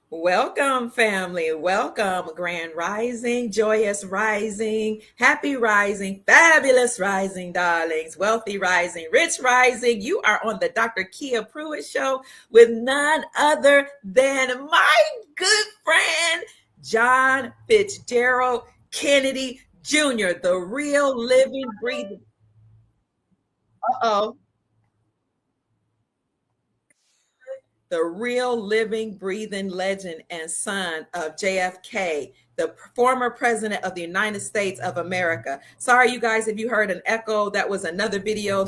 Welcome, family. Welcome, Grand Rising, Joyous Rising, Happy Rising, Fabulous Rising, darlings, Wealthy Rising, Rich Rising. You are on the Dr. Kia Pruitt Show with none other than my good friend, John Fitzgerald Kennedy Jr., the real living, breathing. Uh-oh. The real living, breathing legend and son of JFK, the former president of the United States of America. Sorry, you guys, if you heard an echo, that was another video,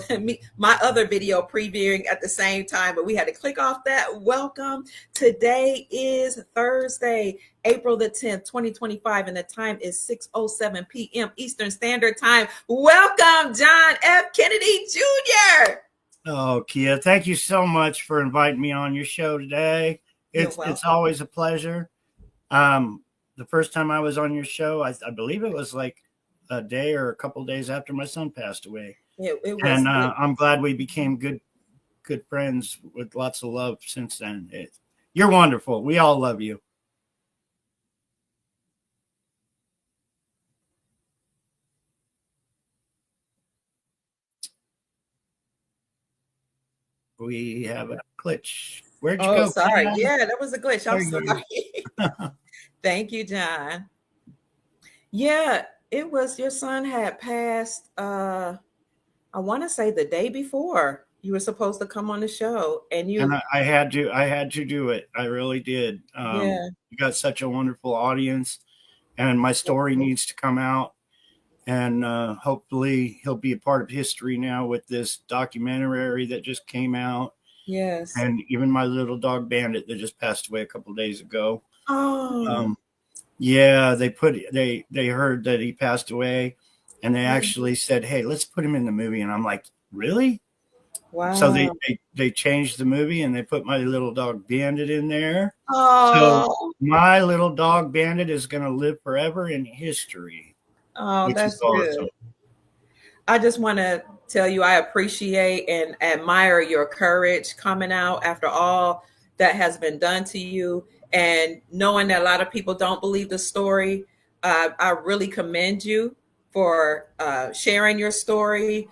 my other video previewing at the same time, but we had to click off that. Welcome. Today is Thursday, April the 10th, 2025, and the time is 6:07 p.m. Eastern Standard Time. Welcome, John F. Kennedy Jr. Oh, Kia, thank you so much for inviting me on your show today. You're It's welcome. always a pleasure. The first time I was on your show, I believe it was like a day or a couple days after my son passed away, It was and it, I'm glad we became good friends with lots of love since then. You're wonderful. We all love you. We have a glitch. Where'd you Oh, go, sorry. Kia? Yeah, that was a glitch. I'm There you sorry. go. Thank you, John. Yeah, it was your son had passed I want to say the day before you were supposed to come on the show and And you I had to do it. I really did. yeah. You got such a wonderful audience, and my story needs to come out. And hopefully, he'll be a part of history now with this documentary that just came out, Yes. and even my little dog Bandit that just passed away a couple of days ago. Oh. Um, yeah, they heard that he passed away, and they actually said, "Hey, let's put him in the movie." And I'm like, "Really?" So Wow. they changed the movie and they put my little dog Bandit in there. So Oh. my little dog Bandit is going to live forever in history, Oh, which is that's awesome. good. I just want to tell you I appreciate and admire your courage coming out after all that has been done to you and knowing that a lot of people don't believe the story. I really commend you for sharing your story.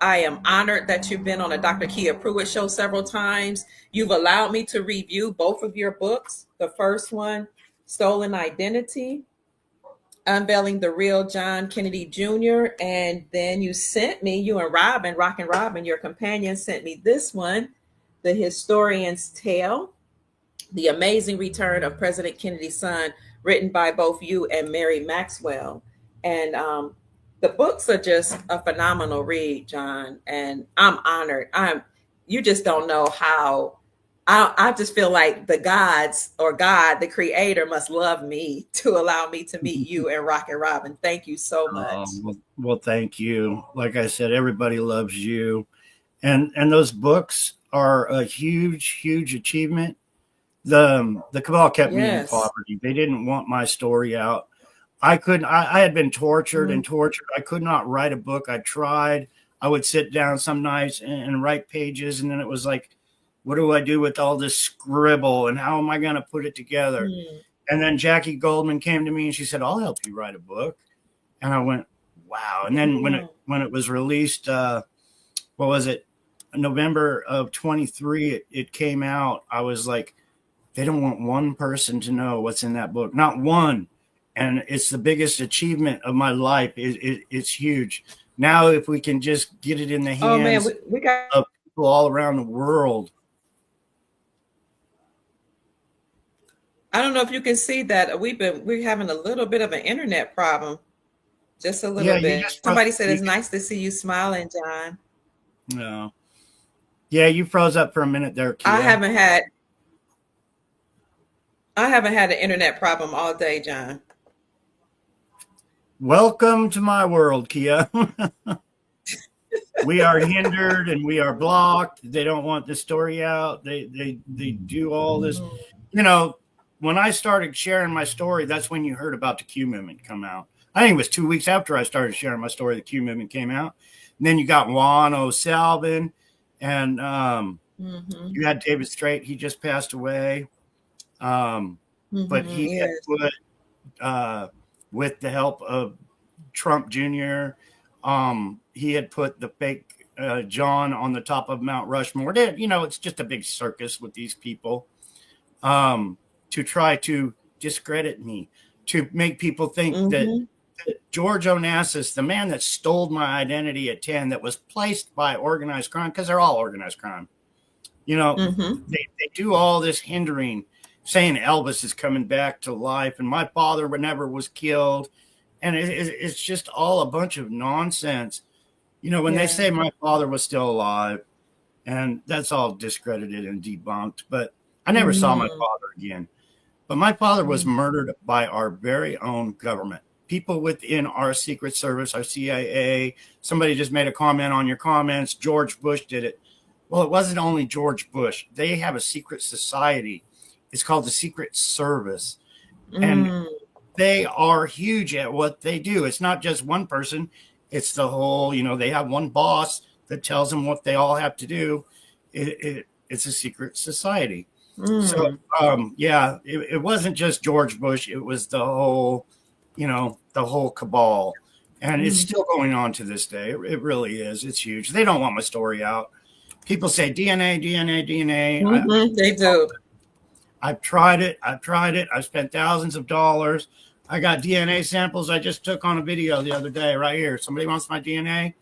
I am honored that you've been on a Dr. Kia Pruitt show several times. You've allowed me to review both of your books. The first one, Stolen Identity, unveiling the real John Kennedy Jr. And then you sent me, you and Robin, Rockin' Robin, your companion, sent me this one, The Historian's Tale, The Amazing Return of President Kennedy's Son, written by both you and Mary Maxwell. And the books are just a phenomenal read, John. And I'm honored. You just don't know how I just feel like the gods or God, the creator, must love me to allow me to meet you and Rocket Robin. Thank you so much. Well, thank you. Like I said, everybody loves you, and those books are a huge achievement. The cabal kept me in Yes. poverty. They didn't want my story out. I couldn't. I had been tortured Mm. and tortured. I could not write a book. I tried. I would sit down some nights and write pages, and then it was like, what do I do with all this scribble, and how am I going to put it together? Mm. And then Jackie Goldman came to me and she said, "I'll help you write a book." And I went, "Wow!" And then Mm. when it was released, what was it? November of 23, it came out. I was like, they don't want one person to know what's in that book, not one. And it's the biggest achievement of my life. It's huge. Now, if we can just get it in the Oh man, hands we got of people all around the world. I don't know if you can see that we're having a little bit of an internet problem. Just a little Yeah, you bit. just Somebody said it's nice to see you smiling, John. no. Yeah, you froze up for a minute there, I Kia. haven't had I haven't had an internet problem all day, John. Welcome to my world, Kia. We are hindered and we are blocked. They don't want the story out. They do all this. Mm. You know, when I started sharing my story, that's when you heard about the Q movement come out. I think it was 2 weeks after I started sharing my story, the Q movement came out. And then you got Juan O'Salvin, and Hmm. you had David Strait. He just passed away. but he had Yes. put, with the help of Trump Jr., he had put the fake John on the top of Mount Rushmore. It's just a big circus with these people, to try to discredit me, to make people think that George Onassis, the man that stole my identity at 10, that was placed by organized crime, because they're all organized crime. They do all this hindering, saying Elvis is coming back to life and my father never was killed. And it's just all a bunch of nonsense. When they say my father was still alive, and that's all discredited and debunked, but I never saw my father again. But my father was murdered by our very own government. People within our Secret Service, our CIA. Somebody just made a comment on your comments. George Bush did it. Well, it wasn't only George Bush. They have a secret society. It's called the Secret Service. And they are huge at what they do. It's not just one person. It's the whole, they have one boss that tells them what they all have to do. It's a secret society. So, it wasn't just George Bush. It was the whole cabal. And it's still going on to this day. It really is. It's huge. They don't want my story out. People say DNA, DNA, DNA. They do. I've tried it. I've spent thousands of dollars. I got DNA samples I just took on a video the other day right here. Somebody wants my DNA?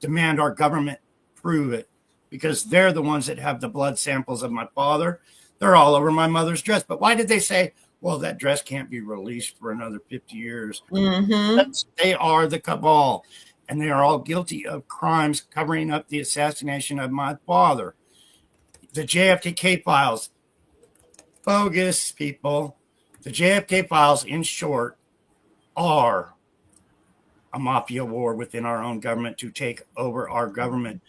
Demand our government prove it, because they're the ones that have the blood samples of my father. They're all over my mother's dress. But why did they say, well, that dress can't be released for another 50 years? They are the cabal, and they are all guilty of crimes covering up the assassination of my father. The JFK files, bogus, people. The JFK files, in short, are a mafia war within our own government to take over our government.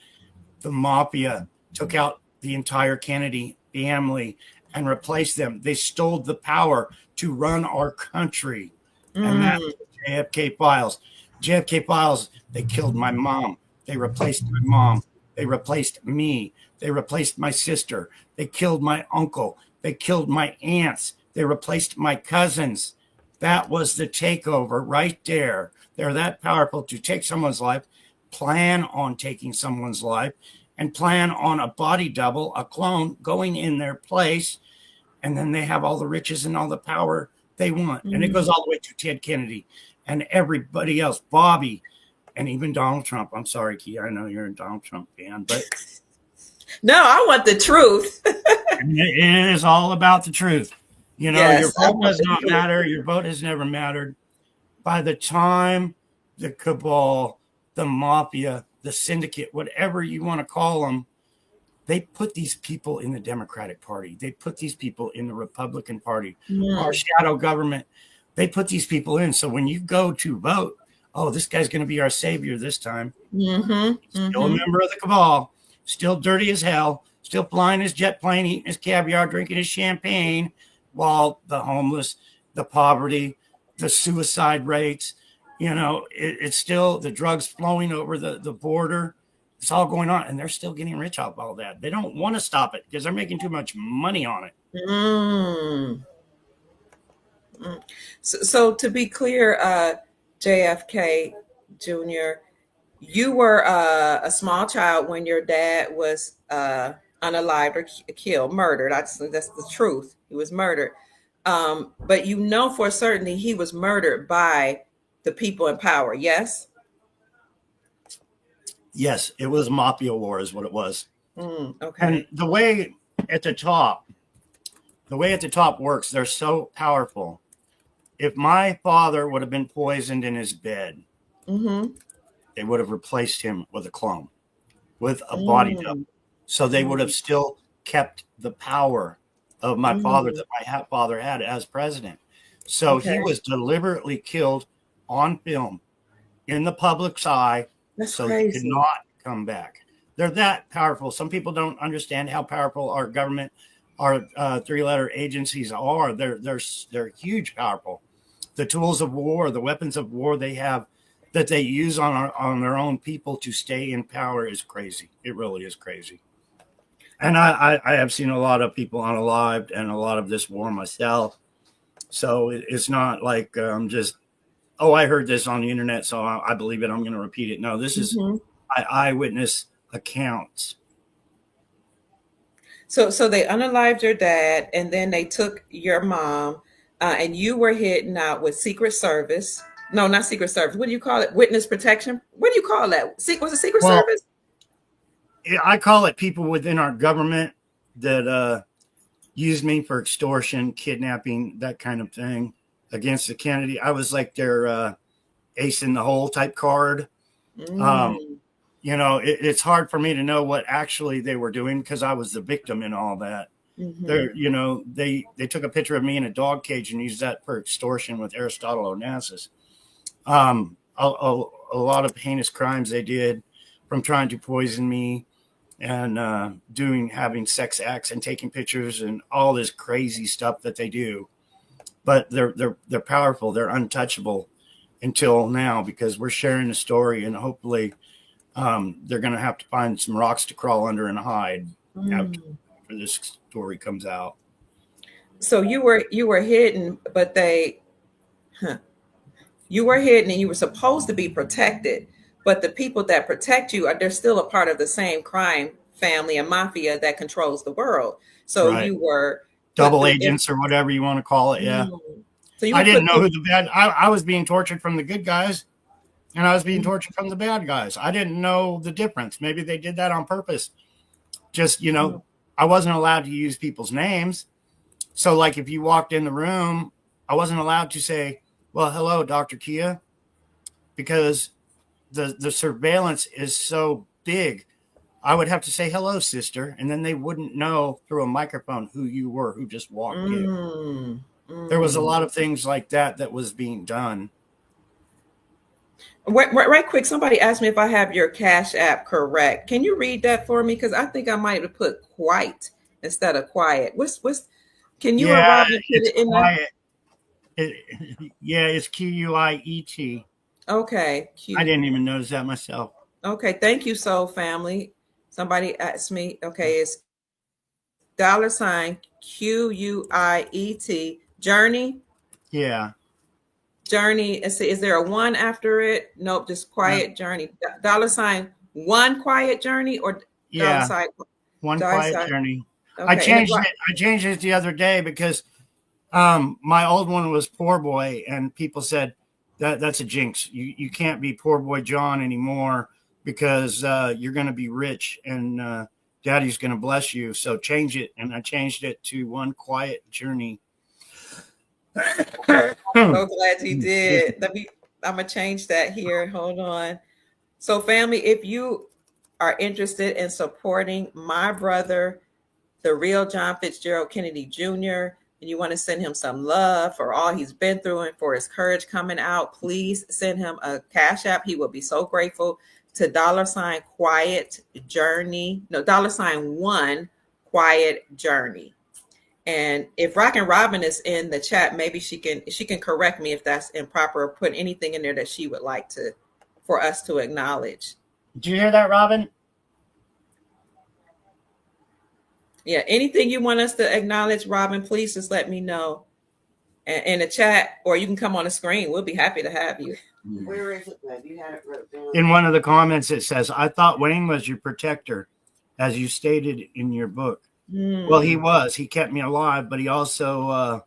The mafia took out the entire Kennedy family and replaced them. They stole the power to run our country. And that's the JFK files. JFK files, they killed my mom. They replaced my mom. They replaced me. They replaced my sister. They killed my uncle. They killed my aunts. They replaced my cousins. That was the takeover right there. They're that powerful to take someone's life, plan on taking someone's life, and plan on a body double, a clone, going in their place. And then they have all the riches and all the power they want. And it goes all the way to Ted Kennedy and everybody else, Bobby, and even Donald Trump. I'm sorry, Key, I know you're a Donald Trump fan, but no, I want the truth. It is all about the truth. Yes, your vote does not matter. Your vote has never mattered. By the time the cabal, the mafia, the syndicate, whatever you want to call them, they put these people in the Democratic Party. They put these people in the Republican Party. Our shadow government, they put these people in. So when you go to vote, oh, this guy's going to be our savior this time. Still a member of the cabal, still dirty as hell, still flying his jet plane, eating his caviar, drinking his champagne, while the homeless, the poverty, the suicide rates, it's still the drugs flowing over the border. It's all going on, and they're still getting rich off all that. They don't want to stop it because they're making too much money on it. So to be clear, JFK Jr., you were a small child when your dad was unalived or killed, murdered. That's the truth. He was murdered. But for certainty he was murdered by the people in power, yes? Yes, it was mafia war is what it was. Okay. And the way at the top works, they're so powerful. If my father would have been poisoned in his bed, they would have replaced him with a clone, with a body double. So they would have still kept the power of my father that my father had as president. So he was deliberately killed on film in the public's eye. That's so crazy. He could not come back. They're that powerful. Some people don't understand how powerful our government, our three-letter agencies are. They're huge, powerful. The tools of war, the weapons of war they have that they use on their own people to stay in power is crazy. It really is crazy. And I have seen a lot of people unalived and a lot of this war myself. So it's not like just, oh, I heard this on the internet, so I believe it. I'm going to repeat it. No, this is eyewitness accounts. So they unalived your dad, and then they took your mom, and you were hidden out with Secret Service. No, not Secret Service. What do you call it? Witness protection. What do you call that? Was it Secret Well, Service? I call it people within our government that used me for extortion, kidnapping, that kind of thing against the Kennedy. I was like their ace in the hole type card. You know, it's hard for me to know what actually they were doing because I was the victim in all that. You know, they took a picture of me in a dog cage and used that for extortion with Aristotle Onassis. A lot of heinous crimes they did, from trying to poison me and having sex acts and taking pictures and all this crazy stuff that they do. But they're powerful. They're untouchable until now because we're sharing a story, and hopefully they're going to have to find some rocks to crawl under and hide after this story comes out. So you were hidden, but you were hidden, and you were supposed to be protected. But the people that protect you they're still a part of the same crime family and mafia that controls the world. So Right. you were Double agents or whatever you want to call it. Yeah. So I didn't know who the bad. I was being tortured from the good guys, and I was being tortured from the bad guys. I didn't know the difference. Maybe they did that on purpose. Just, you know, I wasn't allowed to use people's names. So, like, if you walked in the room, I wasn't allowed to say, "Well, hello, Dr. Kia," because the surveillance is so big. I would have to say, "Hello, sister," and then they wouldn't know through a microphone who you were, who just walked in. There was a lot of things like that was being done. Right quick, somebody asked me if I have your Cash App correct. Can you read that for me? Because I think I might have put quite instead of quiet. Can you or Robin put it in quiet. It's QUIET. Okay. I didn't even notice that myself. Okay, thank you, Soul Family. Somebody asked me, okay, it's $QUIET Journey. Yeah. Journey. Is there a one after it? Nope, just quiet journey. $1 quiet journey or one quiet journey. Okay. I changed it the other day because my old one was Poor Boy, and people said that's a jinx. You can't be Poor Boy John anymore because you're going to be rich and Daddy's going to bless you. So change it, and I changed it to One Quiet Journey. So glad you did. I'm gonna change that here. Hold on. So, family, if you are interested in supporting my brother, the real John Fitzgerald Kennedy Jr., and you want to send him some love for all he's been through and for his courage coming out, please send him a Cash App. He will be so grateful to $Quiet Journey. No, $1 Quiet Journey. And if Rockin' Robin is in the chat, maybe she can correct me if that's improper or put anything in there that she would like for us to acknowledge. Did you hear that, Robin? Yeah, anything you want us to acknowledge, Robin, please just let me know in the chat, or you can come on the screen. We'll be happy to have you. Where is it then? You have it wrote down. In one of the comments, it says, "I thought Wayne was your protector, as you stated in your book." Well, he was. He kept me alive, but he also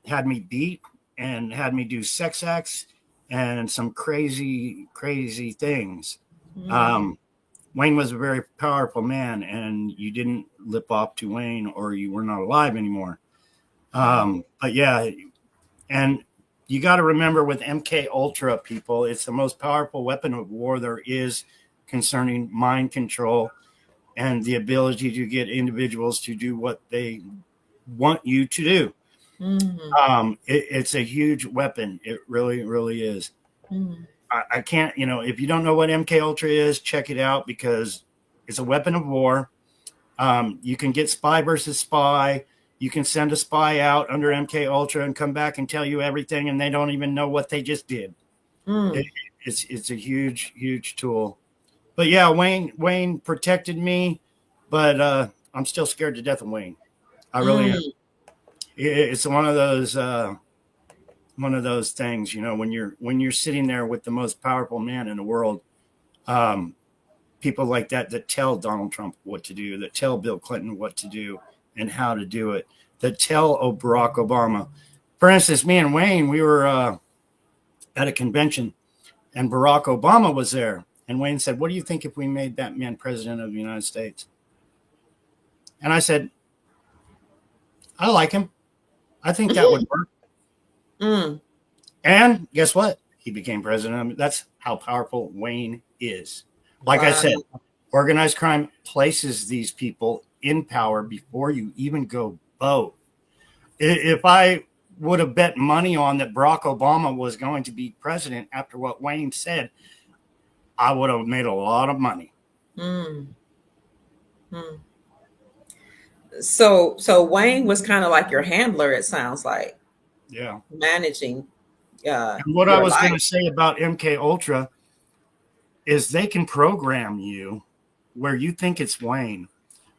had me beat and had me do sex acts and some crazy, crazy things. Wayne was a very powerful man, and you didn't lip off to Wayne or you were not alive anymore. But yeah, and you got to remember with MK Ultra, people, it's the most powerful weapon of war there is concerning mind control and the ability to get individuals to do what they want you to do. It's a huge weapon. It really, really is. I can't, if you don't know what MK Ultra is, check it out because it's a weapon of war. You can get spy versus spy. You can send a spy out under MK Ultra and come back and tell you everything, and they don't even know what they just did. It's a huge, huge tool. But yeah, Wayne protected me, but I'm still scared to death of Wayne. I really am. It's one of those things, you know, when you're sitting there with the most powerful man in the world, people like that tell Donald Trump what to do, that tell Bill Clinton what to do and how to do it, that tell Barack Obama. For instance, me and Wayne, we were at a convention and Barack Obama was there. And Wayne said, "What do you think if we made that man president of the United States?" And I said, "I like him. I think that would work." And guess what? He became president. That's how powerful Wayne is. Like I said, organized crime places these people in power before you even go vote. If I would have bet money on that Barack Obama was going to be president after what Wayne said, I would have made a lot of money. So Wayne was kind of like your handler, it sounds like. Yeah. Managing. And what I was going to say about MK Ultra is they can program you where you think it's Wayne,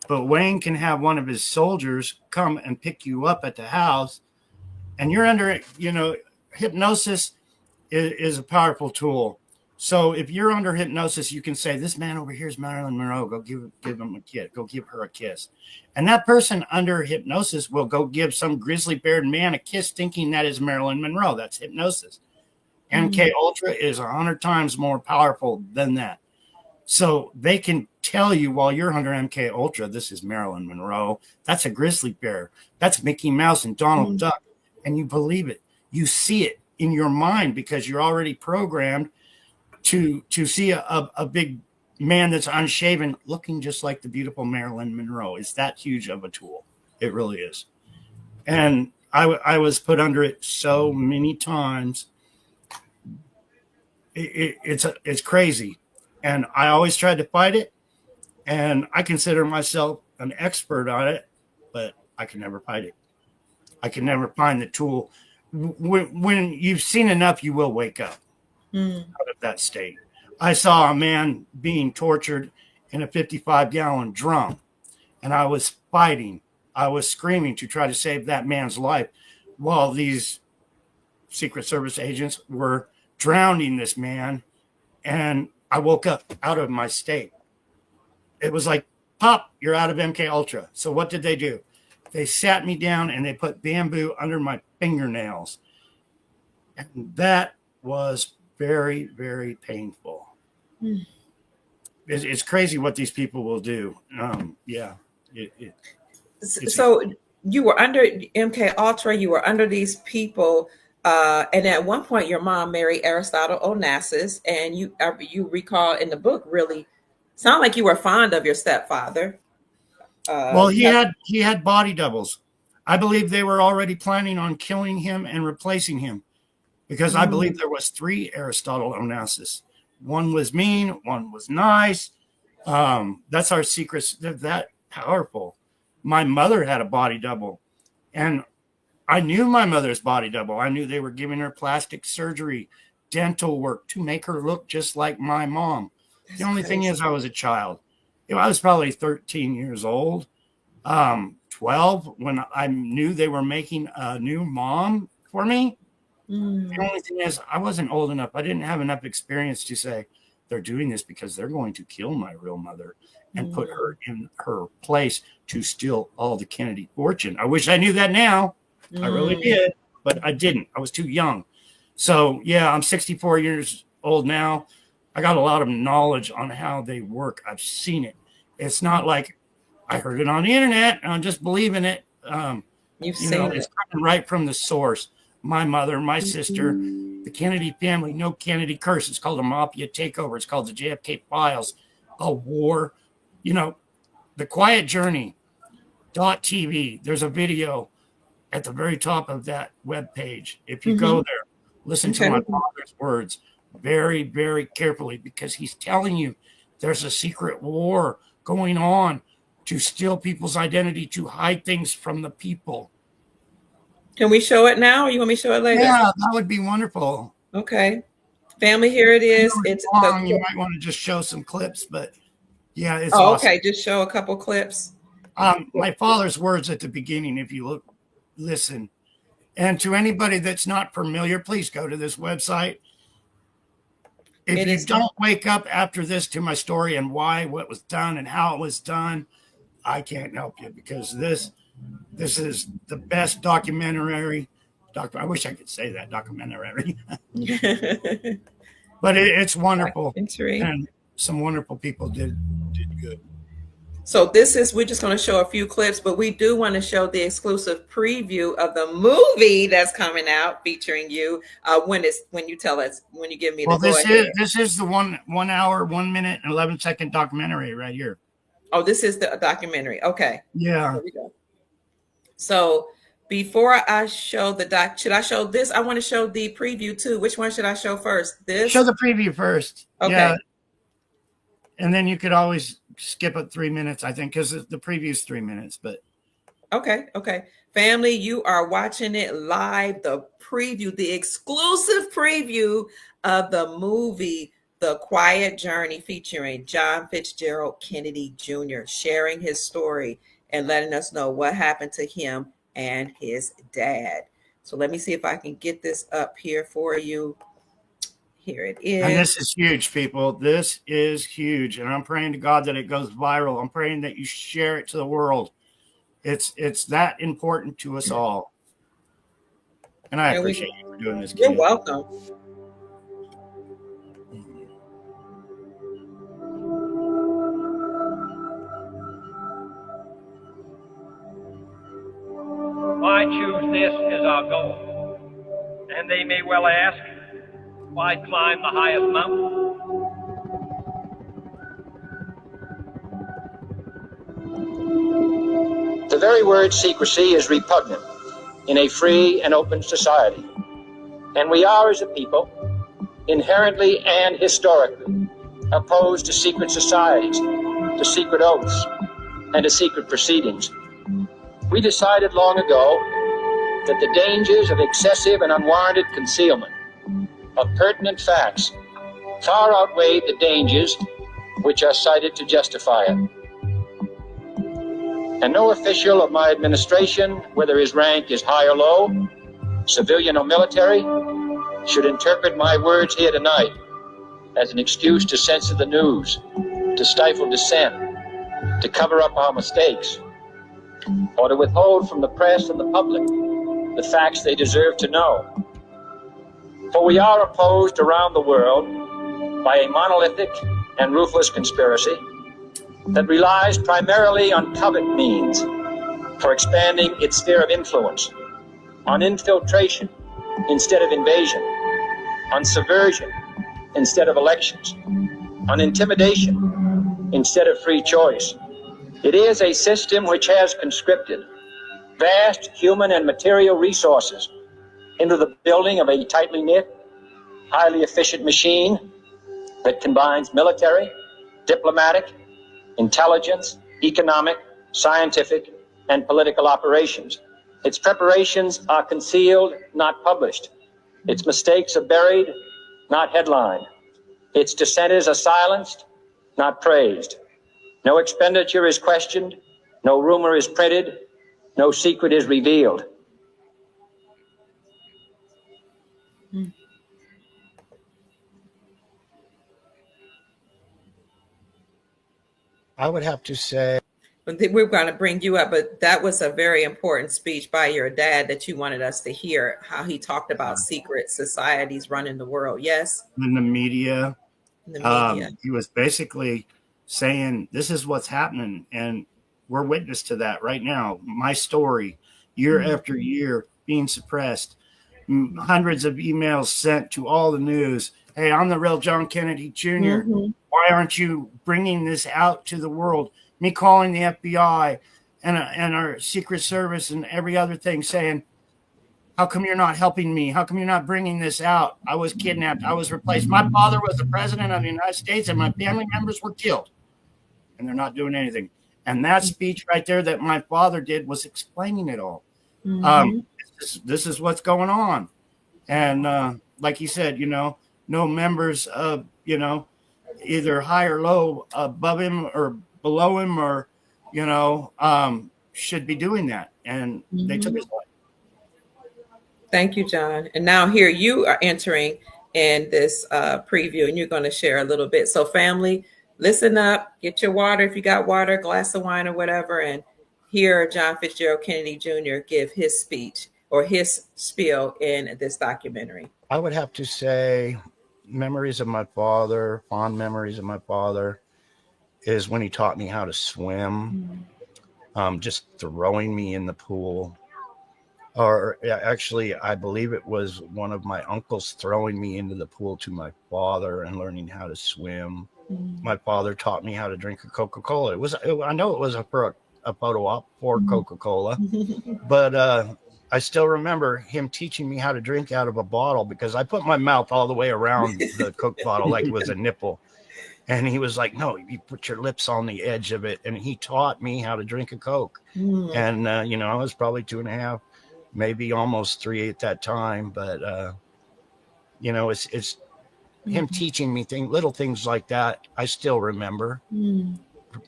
but Wayne can have one of his soldiers come and pick you up at the house, and you're under, you know, hypnosis is a powerful tool. So if you're under hypnosis, you can say, "This man over here is Marilyn Monroe. Go give him a kiss. Go give her a kiss." And that person under hypnosis will go give some grizzly bearded man a kiss thinking that is Marilyn Monroe. That's hypnosis. MK Ultra is 100 times more powerful than that. So they can tell you while you're under MK Ultra, this is Marilyn Monroe. That's a grizzly bear. That's Mickey Mouse and Donald Duck. And you believe it. You see it in your mind because you're already programmed to see a big man that's unshaven looking just like the beautiful Marilyn Monroe. It's that huge of a tool. It really is. And I was put under it so many times. It's crazy. And I always tried to fight it. And I consider myself an expert on it, but I can never fight it. I can never find the tool. When you've seen enough, you will wake up out of that state. I saw a man being tortured in a 55-gallon drum, and I was fighting. I was screaming to try to save that man's life while these Secret Service agents were drowning this man, and I woke up out of my state. It was like, pop, you're out of MK Ultra. So what did they do? They sat me down and they put bamboo under my fingernails. And that was very, very painful. It's crazy what these people will do. So you were under MK Ultra, you were under these people, and at one point your mom married Aristotle Onassis, and you recall in the book really sound like you were fond of your stepfather. Well, he had body doubles. I believe they were already planning on killing him and replacing him, because I believe there was 3 Aristotle Onassis. One was mean, one was nice. That's our secrets. They're that powerful. My mother had a body double, and I knew my mother's body double. I knew they were giving her plastic surgery, dental work to make her look just like my mom. The only thing is, I was a child. I was probably 13 years old, 12, when I knew they were making a new mom for me. The only thing is, I wasn't old enough. I didn't have enough experience to say, they're doing this because they're going to kill my real mother and put her in her place to steal all the Kennedy fortune. I wish I knew that now. I really did, but I didn't. I was too young. So, yeah, I'm 64 years old now. I got a lot of knowledge on how they work. I've seen it. It's not like I heard it on the internet and I'm just believing it. It's coming right from the source. My mother, my sister, the Kennedy family, no Kennedy curse. It's called a mafia takeover. It's called the JFK files, a war. The Quiet Journey .tv. There's a video at the very top of that webpage. If you go there, listen to my father's words very, very carefully, because he's telling you there's a secret war going on to steal people's identity, to hide things from the people. Can we show it now, or you want me to show it later? Yeah, that would be wonderful. Okay. Family, here it is. It's long. You might want to just show some clips, but yeah, it's awesome. Okay. Just show a couple clips. My father's words at the beginning, if you look listen. And to anybody that's not familiar, please go to this website. If you don't wake up after this to my story and why, what was done and how it was done, I can't help you, because this is the best documentary. I wish I could say that, documentary. But it's wonderful. And some wonderful people did good. So we're just going to show a few clips, but we do want to show the exclusive preview of the movie that's coming out featuring you. When you give me the this is the 1 hour, 1 minute and 11-second documentary right here. Oh, this is the documentary. Okay. Yeah. There we go. So before I show the should I show this? I want to show the preview too. Which one should I show first? This? Show the preview first. Okay. Yeah. And then you could always skip it 3 minutes, I think, because the preview is 3 minutes. But okay. Family, you are watching it live. The preview, the exclusive preview of the movie The Quiet Journey, featuring John Fitzgerald Kennedy Jr., sharing his story and letting us know what happened to him and his dad. So let me see if I can get this up here for you. Here it is. And this is huge, people. This is huge. And I'm praying to God that it goes viral. I'm praying that you share it to the world. It's that important to us all. And I appreciate you for doing this. You're welcome. Why choose this as our goal? And they may well ask, why climb the highest mountain? The very word secrecy is repugnant in a free and open society. And we are, as a people, inherently and historically opposed to secret societies, to secret oaths, and to secret proceedings. We decided long ago that the dangers of excessive and unwarranted concealment of pertinent facts far outweighed the dangers which are cited to justify it. And no official of my administration, whether his rank is high or low, civilian or military, should interpret my words here tonight as an excuse to censor the news, to stifle dissent, to cover up our mistakes, or to withhold from the press and the public the facts they deserve to know. For we are opposed around the world by a monolithic and ruthless conspiracy that relies primarily on covert means for expanding its sphere of influence, on infiltration instead of invasion, on subversion instead of elections, on intimidation instead of free choice. It is a system which has conscripted vast human and material resources into the building of a tightly knit, highly efficient machine that combines military, diplomatic, intelligence, economic, scientific, and political operations. Its preparations are concealed, not published. Its mistakes are buried, not headlined. Its dissenters are silenced, not praised. No expenditure is questioned, no rumor is printed, no secret is revealed. I would have to say, we're going to bring you up, but that was a very important speech by your dad that you wanted us to hear, how he talked about secret societies running the world. Yes. In the media. He was basically saying, this is what's happening. And we're witness to that right now. My story, year after year, being suppressed. Hundreds of emails sent to all the news. Hey, I'm the real John Kennedy Jr. Why aren't you bringing this out to the world? Me calling the FBI and our Secret Service and every other thing saying, how come you're not helping me? How come you're not bringing this out? I was kidnapped. I was replaced. My father was the president of the United States and my family members were killed. And they're not doing anything. And that speech right there that my father did was explaining it all. This is what's going on. And like he said, no members of, either high or low above him or below him or, should be doing that. And they took his life. Thank you, John. And now here you are entering in this preview, and you're going to share a little bit. So, family, listen up, get your water if you got water, glass of wine or whatever, and hear John Fitzgerald Kennedy Jr. give his speech or his spiel in this documentary. I would have to say memories of my father, fond memories of my father, is when he taught me how to swim, just throwing me in the pool. Or actually, I believe it was one of my uncles throwing me into the pool to my father and learning how to swim. My father taught me how to drink a Coca-Cola. I know it was a photo op for Coca-Cola, but I still remember him teaching me how to drink out of a bottle, because I put my mouth all the way around the Coke bottle like it was a nipple. And he was like, no, you put your lips on the edge of it. And he taught me how to drink a Coke. And, I was probably 2.5, maybe almost 3 at that time. But, it's him teaching me little things like that. I still remember,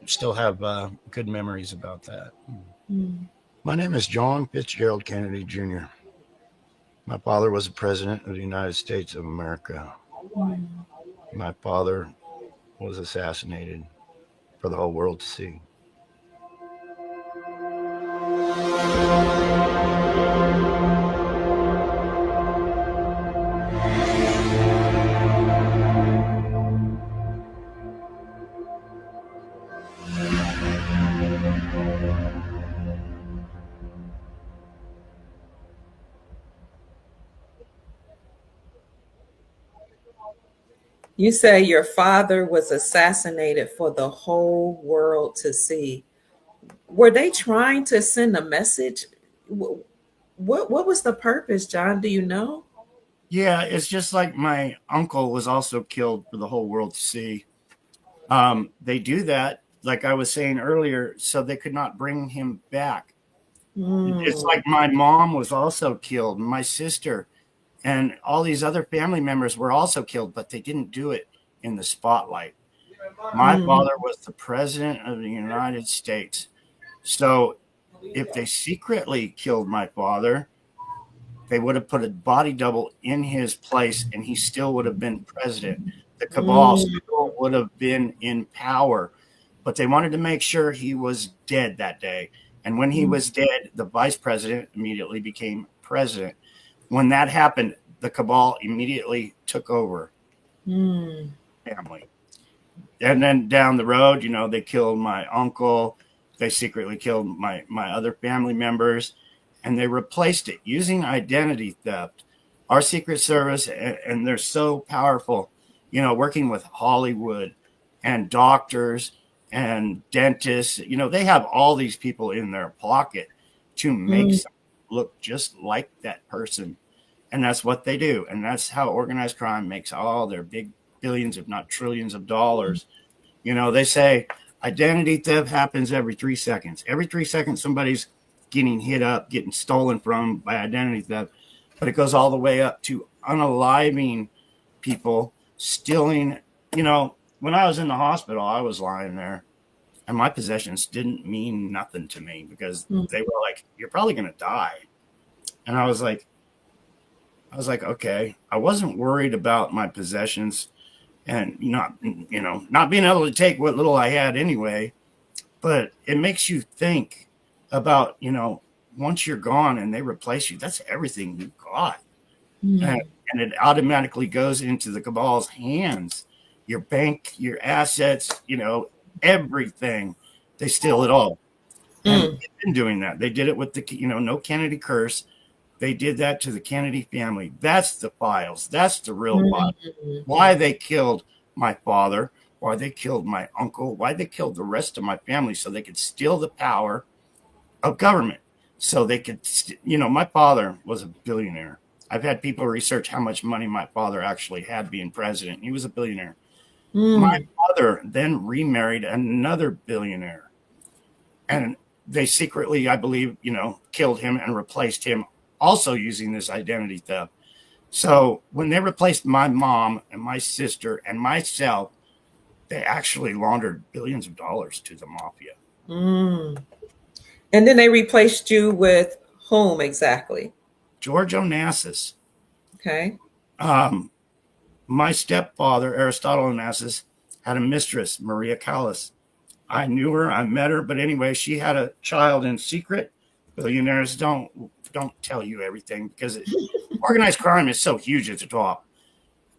still have good memories about that. My name is John Fitzgerald Kennedy Jr. My father was the president of the United States of America. My father was assassinated for the whole world to see. You say your father was assassinated for the whole world to see. Were they trying to send a message? What was the purpose, John? Do you know? Yeah, it's just like my uncle was also killed for the whole world to see. They do that, like I was saying earlier, so they could not bring him back. It's like my mom was also killed, my sister, and all these other family members were also killed, but they didn't do it in the spotlight. My father was the president of the United States. So if they secretly killed my father, they would have put a body double in his place and he still would have been president. The cabal still would have been in power, but they wanted to make sure he was dead that day. And when he was dead, the vice president immediately became president. When that happened, the cabal immediately took over family. And then down the road, they killed my uncle. They secretly killed my other family members, and they replaced it using identity theft. Our Secret Service, and they're so powerful, working with Hollywood and doctors and dentists. They have all these people in their pocket to make someone look just like that person. And that's what they do. And that's how organized crime makes all their big billions, if not trillions of dollars. They say identity theft happens every 3 seconds. Every 3 seconds, somebody's getting hit up, getting stolen from by identity theft. But it goes all the way up to unaliving people, stealing. When I was in the hospital, I was lying there, and my possessions didn't mean nothing to me because they were like, you're probably going to die. And I was like, okay. I wasn't worried about my possessions and not being able to take what little I had anyway. But it makes you think about, once you're gone and they replace you, that's everything you got. And it automatically goes into the cabal's hands. Your bank, your assets, everything. They steal it all. And they've been doing that. They did it with the, no Kennedy curse. They did that to the Kennedy family. That's the files. That's the real files. Why they killed my father, why they killed my uncle, why they killed the rest of my family, so they could steal the power of government. So they could, my father was a billionaire. I've had people research how much money my father actually had being president. He was a billionaire. My mother then remarried another billionaire. And they secretly, I believe, killed him and replaced him, also using this identity theft. So when they replaced my mom and my sister and myself, they actually laundered billions of dollars to the mafia. And then they replaced you with whom exactly? George Onassis. Okay. My stepfather, Aristotle Onassis, had a mistress, Maria Callas. I knew her, I met her, but anyway, she had a child in secret. Billionaires don't tell you everything because organized crime is so huge at the top.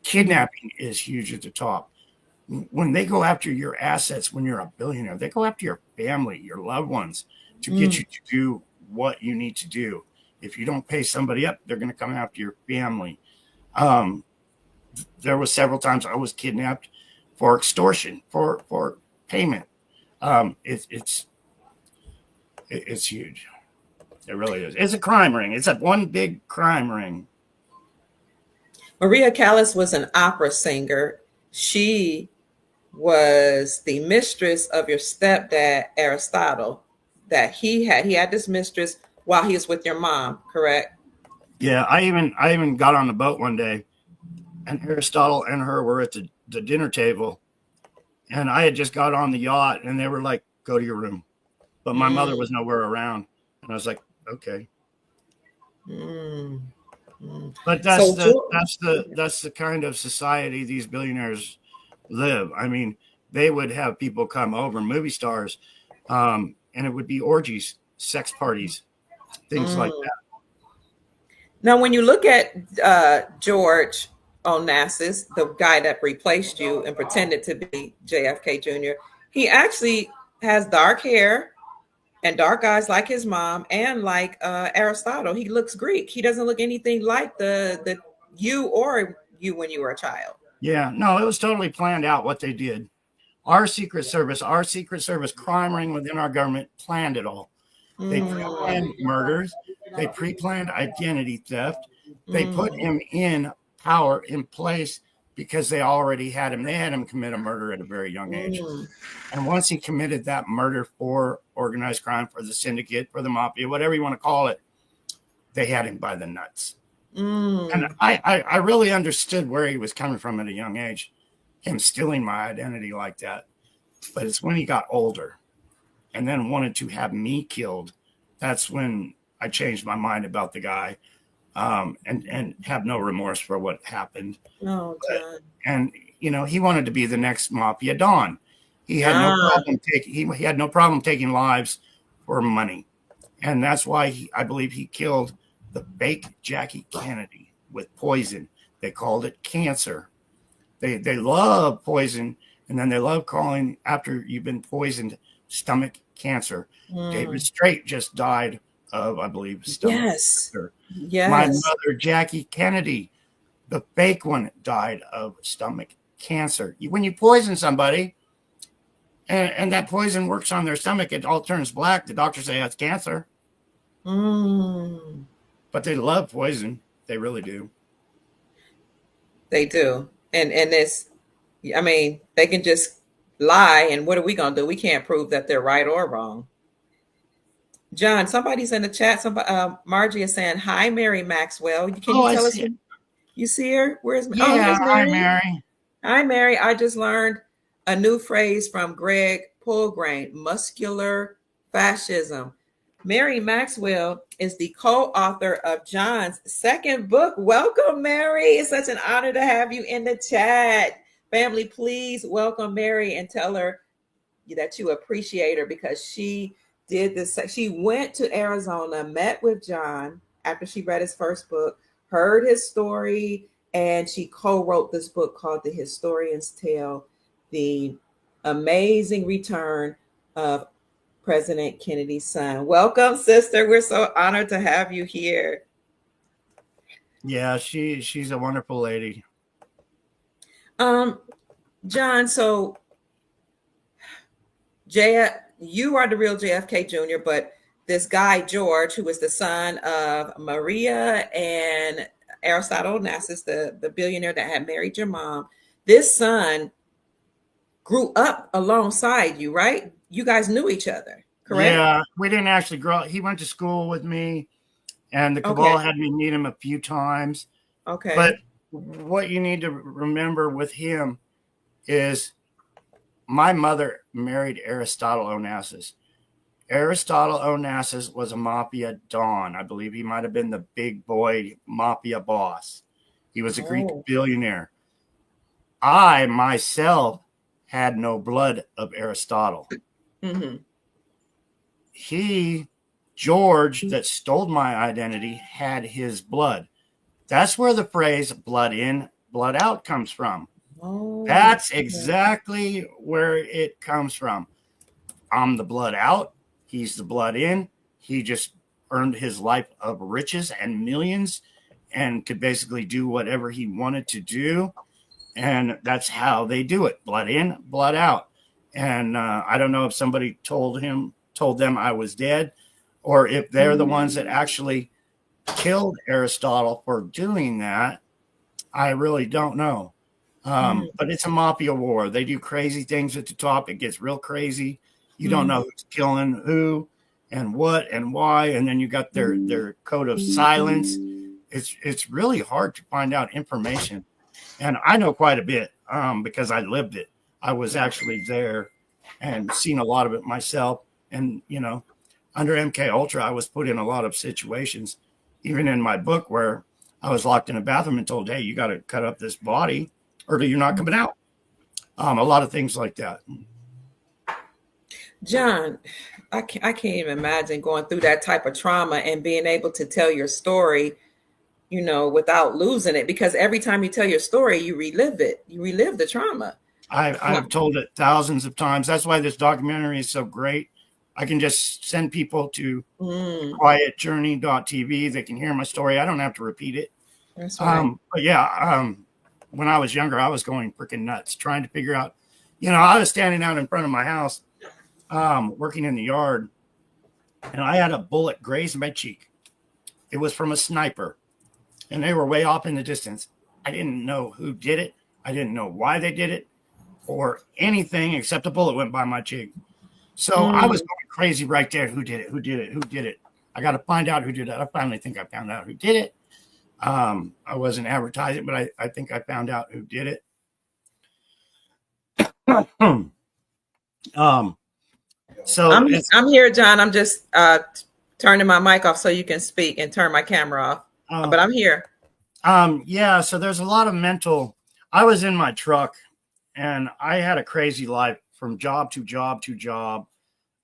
Kidnapping is huge at the top. When they go after your assets, when you're a billionaire, they go after your family, your loved ones, to get you to do what you need to do. If you don't pay somebody up, they're going to come after your family. There was several times I was kidnapped for extortion, for payment. It's huge. It really is. It's a crime ring. It's one big crime ring. Maria Callas was an opera singer. She was the mistress of your stepdad, Aristotle, that he had this mistress while he was with your mom, correct? Yeah, I even got on the boat one day, and Aristotle and her were at the dinner table, and I had just got on the yacht, and they were like, "Go to your room," but my mother was nowhere around, and I was like, "Okay." But that's the kind of society these billionaires live. I mean, they would have people come over, movie stars, and it would be orgies, sex parties, things like that. Now, when you look at George Onassis, the guy that replaced you and pretended to be JFK Jr., he actually has dark hair and dark eyes like his mom and like Aristotle. He looks Greek. He doesn't look anything like the you when you were a child. Yeah, no, it was totally planned out what they did. Our Secret Service crime ring within our government planned it all. They pre-planned murders. They pre-planned identity theft. They put him in power, in place, because they already had him. They had him commit a murder at a very young age. And once he committed that murder for organized crime, for the syndicate, for the mafia, whatever you want to call it, they had him by the nuts. And I really understood where he was coming from at a young age, him stealing my identity like that. But it's when he got older and then wanted to have me killed, that's when I changed my mind about the guy, and have no remorse for what happened. Oh, God. And he wanted to be the next mafia don. He had no problem taking lives for money, and that's why I believe he killed the fake Jackie Kennedy with poison. They called it cancer. They love poison, and then they love calling after you've been poisoned stomach cancer. David Strait just died of, I believe, stomach cancer. Yes. My mother, Jackie Kennedy, the fake one, died of stomach cancer. When you poison somebody and that poison works on their stomach, it all turns black. The doctors say that's cancer. But they love poison. They really do. They do. And it's, I mean, they can just lie. And what are we going to do? We can't prove that they're right or wrong. John, somebody's in the chat. Margie is saying, "Hi, Mary Maxwell. Can you tell us? You see her? Where's Mary? Yeah, hi, Mary. Hi, Mary. I just learned a new phrase from Greg Pulgrain, muscular fascism. Mary Maxwell is the co-author of John's second book. Welcome, Mary. It's such an honor to have you in the chat. Family, please welcome Mary and tell her that you appreciate her, because she did this. She went to Arizona, met with John after she read his first book, heard his story, and she co-wrote this book called The Historian's Tale, the amazing return of President Kennedy's son. Welcome, sister. We're so honored to have you here. Yeah, she's a wonderful lady. John, so you are the real JFK Jr., but this guy, George, who was the son of Maria and Aristotle Onassis, the billionaire that had married your mom, this son grew up alongside you, right? You guys knew each other, correct? Yeah, we didn't actually grow up. He went to school with me, and the cabal had me meet him a few times. Okay. But what you need to remember with him is my mother married Aristotle Onassis. Aristotle Onassis was a mafia don. I believe he might have been the big boy mafia boss. He was a Greek billionaire. I myself had no blood of Aristotle. Mm-hmm. George, that stole my identity, had his blood. That's where the phrase blood in, blood out comes from. Oh, That's exactly where it comes from. I'm the blood out. He's the blood in. He just earned his life of riches and millions and could basically do whatever he wanted to do. And that's how they do it. Blood in, blood out. And I don't know if somebody told them I was dead, or if they're the ones that actually killed Aristotle for doing that. I really don't know. But it's a mafia war. They do crazy things at the top. It gets real crazy. You don't know who's killing who and what and why. And then you got their code of silence. It's really hard to find out information. And I know quite a bit because I lived it. I was actually there and seen a lot of it myself. And, you know, under MK Ultra, I was put in a lot of situations, even in my book, where I was locked in a bathroom and told, hey, you got to cut up this body or you're not coming out. A lot of things like that. John, I can't even imagine going through that type of trauma and being able to tell your story, you know, without losing it, because every time you tell your story, you relive it. You relive the trauma. I've told it thousands of times. That's why this documentary is so great. I can just send people to quietjourney.tv. They can hear my story. I don't have to repeat it. That's right. But yeah, when I was younger, I was going freaking nuts trying to figure out, you know, I was standing out in front of my house, working in the yard, and I had a bullet graze my cheek. It was from a sniper, and they were way off in the distance. I didn't know who did it. I didn't know why they did it or anything except a bullet went by my cheek. So I was going crazy right there. Who did it? Who did it? Who did it? I got to find out who did it. I finally think I found out who did it. I wasn't advertising, but I think I found out who did it. So I'm here, John. I'm just turning my mic off so you can speak and turn my camera off. But I'm here. Yeah. So there's a lot of mental. I was in my truck, and I had a crazy life from job to job to job,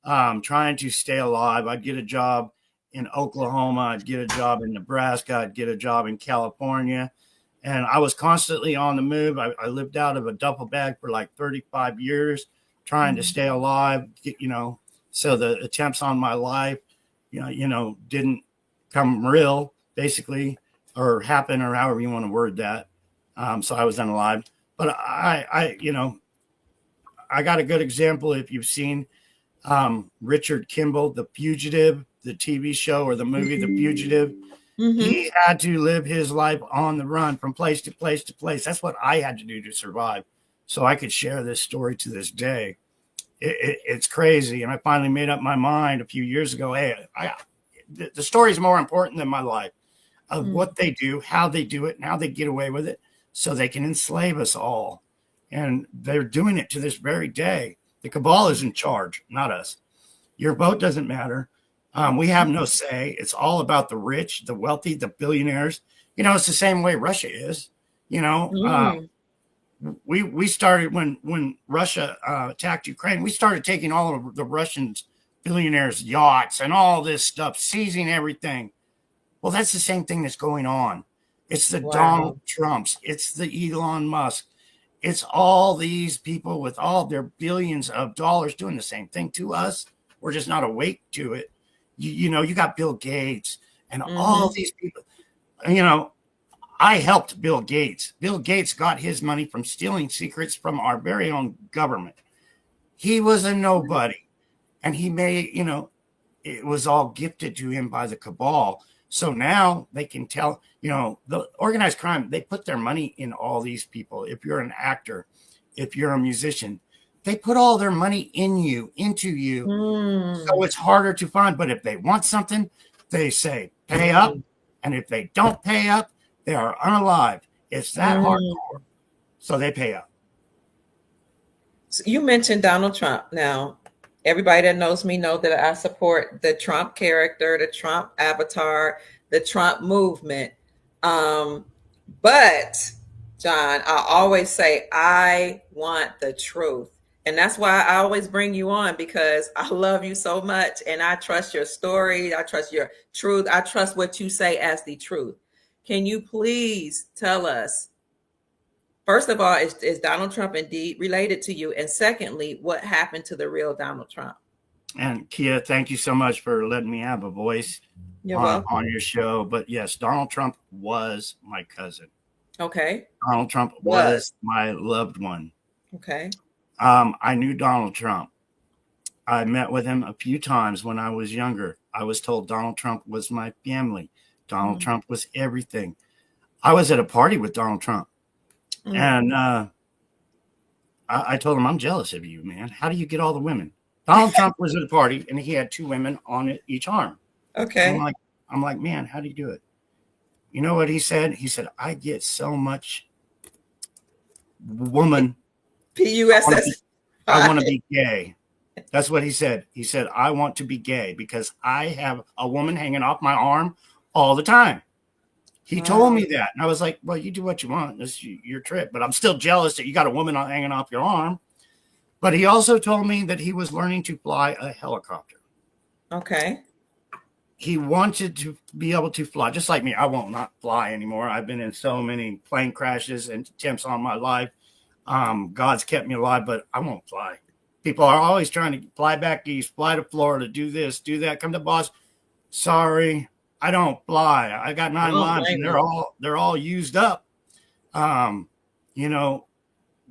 trying to stay alive. I'd get a job in Oklahoma. I'd get a job in Nebraska. I'd get a job in California. And I was constantly on the move. I lived out of a duffel bag for like 35 years, trying to stay alive, you know, so the attempts on my life, you know, didn't come real, basically, or happen, or however you want to word that. So I was unalive. But you know, I got a good example. If you've seen Richard Kimball, The Fugitive, the TV show or the movie, The Fugitive, he had to live his life on the run from place to place to place. That's what I had to do to survive. So I could share this story to this day. It's crazy. And I finally made up my mind a few years ago. Hey, the story is more important than my life, of what they do, how they do it, and how they get away with it so they can enslave us all. And they're doing it to this very day. The cabal is in charge, not us. Your vote doesn't matter. We have no say. It's all about the rich, the wealthy, the billionaires. You know, it's the same way Russia is. You know, we started when Russia attacked Ukraine. We started taking all of the Russians' billionaires' yachts and all this stuff, seizing everything. Well, that's the same thing that's going on. It's the Donald Trumps. It's the Elon Musk. It's all these people with all their billions of dollars doing the same thing to us. We're just not awake to it. You know, you got Bill Gates and all these people. You know, I helped Bill Gates. Bill Gates got his money from stealing secrets from our very own government. He was a nobody. And he made, you know, it was all gifted to him by the cabal. So now they can tell, you know, the organized crime, they put their money in all these people. If you're an actor, if you're a musician, they put all their money into you. So it's harder to find. But if they want something, they say, pay up. And if they don't pay up, they are unalive. It's that hardcore. So they pay up. So you mentioned Donald Trump now. everybody that knows me know that I support the Trump character, the Trump avatar, the Trump movement. But John, I always say I want the truth. And that's why I always bring you on, because I love you so much and I trust your story. I trust your truth. I trust what you say as the truth. Can you please tell us, first of all, is Donald Trump indeed related to you? And secondly, what happened to the real Donald Trump? And Kia, thank you so much for letting me have a voice on your show. But yes, Donald Trump was my cousin. Okay. Donald Trump was my loved one. Okay. I knew Donald Trump. I met with him a few times when I was younger. I was told Donald Trump was my family. Donald Trump was everything. I was at a party with Donald Trump. And I told him, I'm jealous of you, man. How do you get all the women? Donald Trump was at a party and he had 2 women on each arm. Okay. I'm like, man, how do you do it? You know what he said? He said, I get so much woman. P-U-S-S. I want to be gay. That's what he said. He said, I want to be gay because I have a woman hanging off my arm all the time. He told me that. And I was like, well, you do what you want. This is your trip. But I'm still jealous that you got a woman hanging off your arm. But he also told me that he was learning to fly a helicopter. Okay. He wanted to be able to fly, just like me. I won't not fly anymore. I've been in so many plane crashes and attempts on my life. God's kept me alive, but I won't fly. People are always trying to fly back east, fly to Florida, do this, do that, come to Boston. Sorry, I don't fly. I got 9 lives and they're all used up. You know,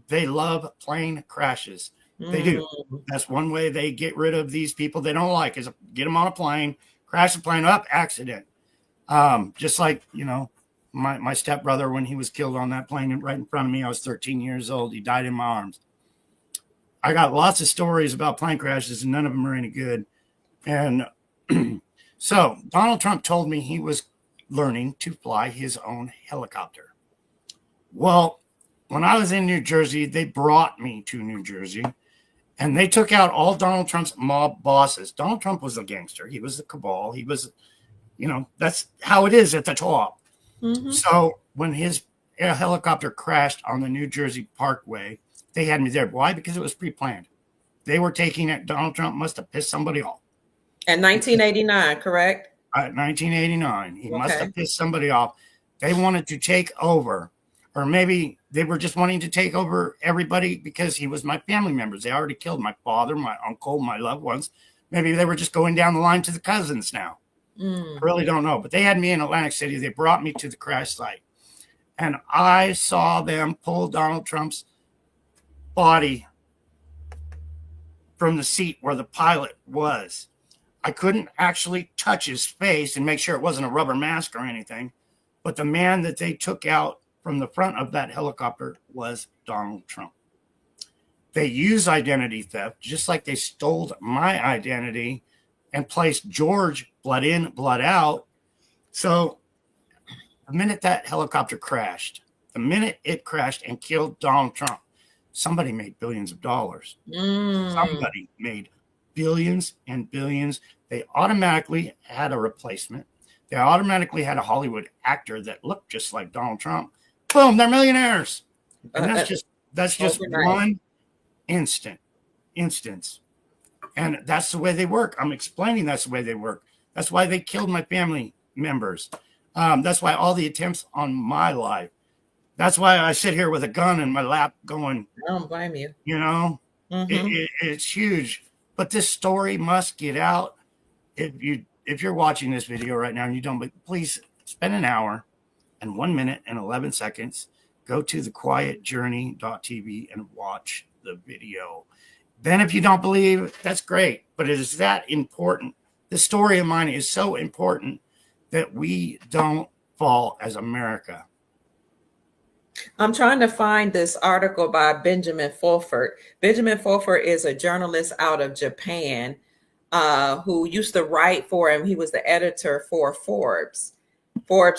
they love plane crashes. They do. That's one way they get rid of these people they don't like, is get them on a plane, crash the plane up, accident. Just like, you know, my stepbrother, when he was killed on that plane right in front of me, I was 13 years old. He died in my arms. I got lots of stories about plane crashes and none of them are any good. And so Donald Trump told me he was learning to fly his own helicopter. Well, when I was in New Jersey, they brought me to New Jersey and they took out all Donald Trump's mob bosses. Donald Trump was a gangster. He was the cabal. He was, you know, that's how it is at the top. So when his helicopter crashed on the New Jersey Parkway, they had me there. Why? Because it was pre-planned. They were taking it. Donald Trump must have pissed somebody off. In 1989, correct? 1989. He must have pissed somebody off. They wanted to take over, or maybe they were just wanting to take over everybody because he was my family members. They already killed my father, my uncle, my loved ones. Maybe they were just going down the line to the cousins now. I really don't know. But they had me in Atlantic City. They brought me to the crash site. And I saw them pull Donald Trump's body from the seat where the pilot was. I couldn't actually touch his face and make sure it wasn't a rubber mask or anything. But the man that they took out from the front of that helicopter was Donald Trump. They use identity theft, just like they stole my identity and placed George blood in, blood out. So the minute that helicopter crashed, the minute it crashed and killed Donald Trump, somebody made billions of dollars. Somebody made billions and billions. They automatically had a replacement. They automatically had a Hollywood actor that looked just like Donald Trump. Boom, they're millionaires. And that's just one instance. And that's the way they work. I'm explaining that's the way they work. That's why they killed my family members. That's why all the attempts on my life. That's why I sit here with a gun in my lap going, I don't blame you. You know, it's huge. But this story must get out. If you're watching this video right now and you don't, please spend an hour and 1 minute and 11 seconds. Go to thequietjourney.tv and watch the video. Then if you don't believe, that's great. But it is that important. The story of mine is so important that we don't fall as America. I'm trying to find this article by Benjamin Fulford. Benjamin Fulford is a journalist out of Japan who used to write for him. He was the editor for Forbes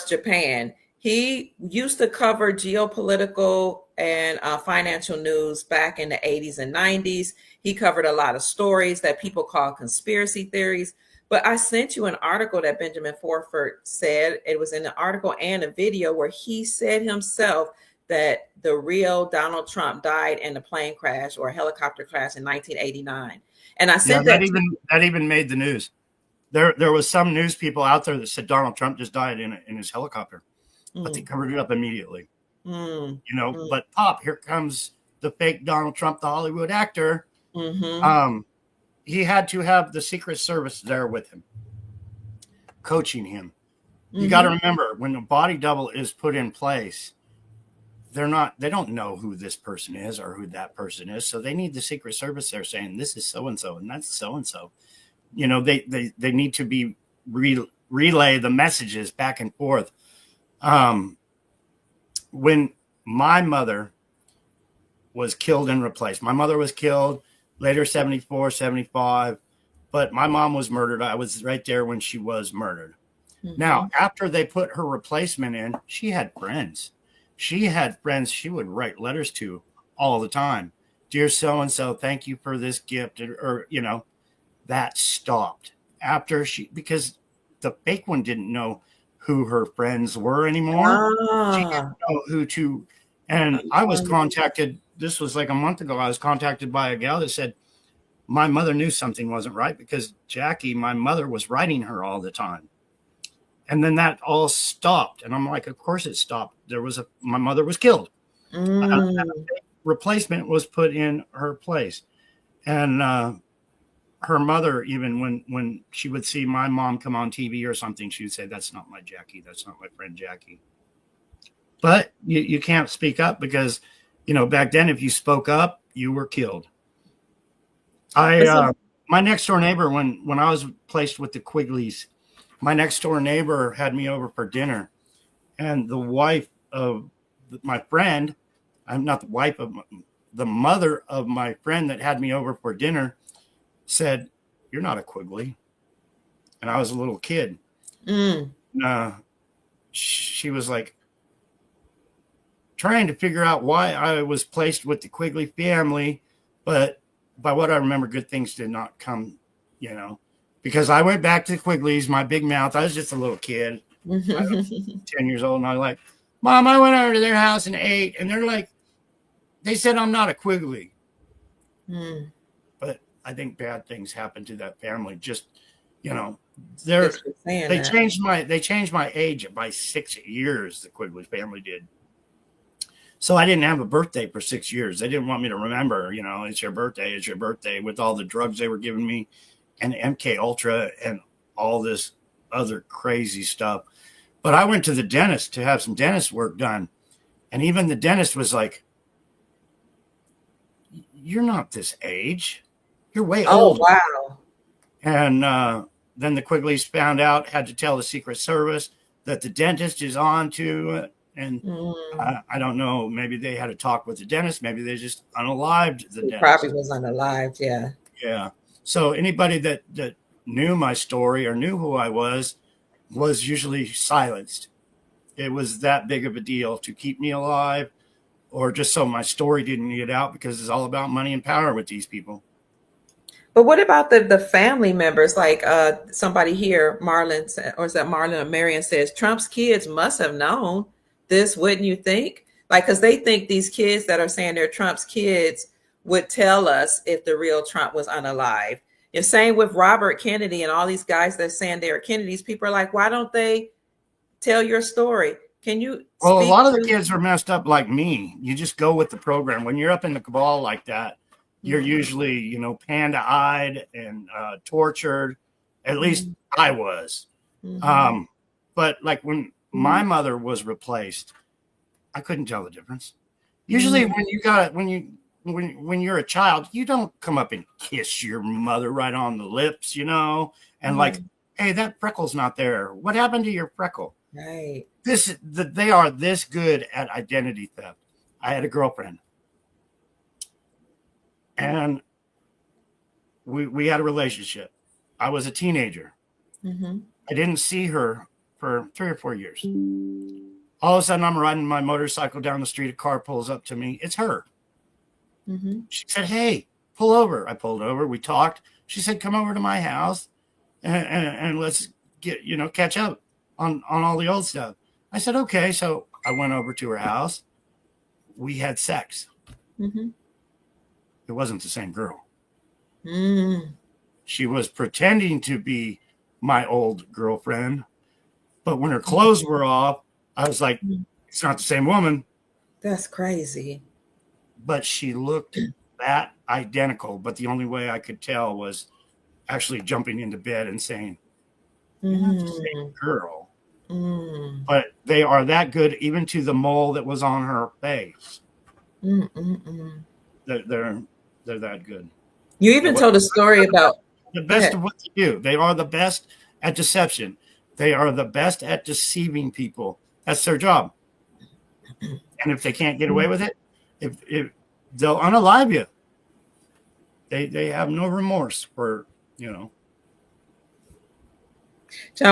Japan. He used to cover geopolitical and financial news back in the 80s and 90s. He covered a lot of stories that people call conspiracy theories. But I sent you an article that Benjamin Forford said. It was in the article and a video where he said himself that the real Donald Trump died in a plane crash or a helicopter crash in 1989. And I sent that even made the news. There was some news people out there that said Donald Trump just died in his helicopter, but they covered it up immediately. But here comes the fake Donald Trump, the Hollywood actor. He had to have the Secret Service there with him, coaching him. You got to remember, when a body double is put in place, they don't know who this person is or who that person is. So they need the Secret Service there saying, this is so-and-so and that's so-and-so. They need to be relay the messages back and forth. When my mother was killed and replaced, my mother was killed later, 74, 75, but my mom was murdered. I was right there when she was murdered. Now, after they put her replacement in, she had friends. She had friends she would write letters to all the time. Dear so-and-so, thank you for this gift. Or that stopped after because the fake one didn't know who her friends were anymore. She didn't know who to. And I was contacted. This was like a month ago. I was contacted by a gal that said my mother knew something wasn't right because Jackie, my mother, was writing her all the time. And then that all stopped. And I'm like, of course it stopped. My mother was killed. And a replacement was put in her place. And her mother, even when she would see my mom come on TV or something, she would say, that's not my Jackie. That's not my friend Jackie. But you can't speak up because, back then, if you spoke up, you were killed. My next door neighbor, when I was placed with the Quigleys, my next door neighbor had me over for dinner, and the wife of my friend, I'm not the wife of the mother of my friend that had me over for dinner, said, "You're not a Quigley," and I was a little kid. She was like trying to figure out why I was placed with the Quigley family, but by what I remember, good things did not come, because I went back to the Quigleys, my big mouth. I was just a little kid, 10 years old. And I was like, Mom, I went over to their house and ate. And they're like, they said I'm not a Quigley. But I think bad things happened to that family. Just, they changed my age by 6 years. The Quigley family did. So I didn't have a birthday for 6 years. They didn't want me to remember, it's your birthday with all the drugs they were giving me and MK Ultra and all this other crazy stuff. But I went to the dentist to have some dentist work done. And even the dentist was like, you're not this age. You're way old. Oh, wow. And then the Quigleys found out, had to tell the Secret Service that the dentist is on to it. And I don't know, maybe they had a talk with the dentist. Maybe they just unalived the dentist. Probably was unalived, yeah. Yeah. So anybody that knew my story or knew who I was usually silenced. It was that big of a deal to keep me alive or just so my story didn't get out because it's all about money and power with these people. But what about the family members? Like somebody here, Marlon, or is that Marlon or Marion says, Trump's kids must have known this, wouldn't you think? Like, because they think these kids that are saying they're Trump's kids would tell us if the real Trump was unalive. The same with Robert Kennedy and all these guys that are saying they're Kennedys. People are like, why don't they tell your story? Can you? Well, a lot of the kids are messed up like me. You just go with the program. When you're up in the cabal like that, you're usually, panda-eyed and tortured. At least I was. But like when my mother was replaced, I couldn't tell the difference. Usually when you're a child, you don't come up and kiss your mother right on the lips, and like, hey, that freckle's not there. What happened to your freckle? Right. They are this good at identity theft. I had a girlfriend and we had a relationship. I was a teenager. I didn't see her for 3 or 4 years. All of a sudden, I'm riding my motorcycle down the street. A car pulls up to me. It's her. Mm-hmm. She said, "Hey, pull over." I pulled over. We talked. She said, "Come over to my house and let's get, catch up on all the old stuff." I said, "Okay." So I went over to her house. We had sex. Mm-hmm. It wasn't the same girl. Mm. She was pretending to be my old girlfriend. But when her clothes were off, I was like, it's not the same woman. That's crazy. But she looked that identical. But the only way I could tell was actually jumping into bed and saying, "You're not the same girl." Mm. But they are that good, even to the mole that was on her face. Mm-mm-mm. They're that good. You even told a story about the best of what they do. They are the best at deception. They are the best at deceiving people. That's their job. And if they can't get away with it, if they'll unalive you. They have no remorse for, John,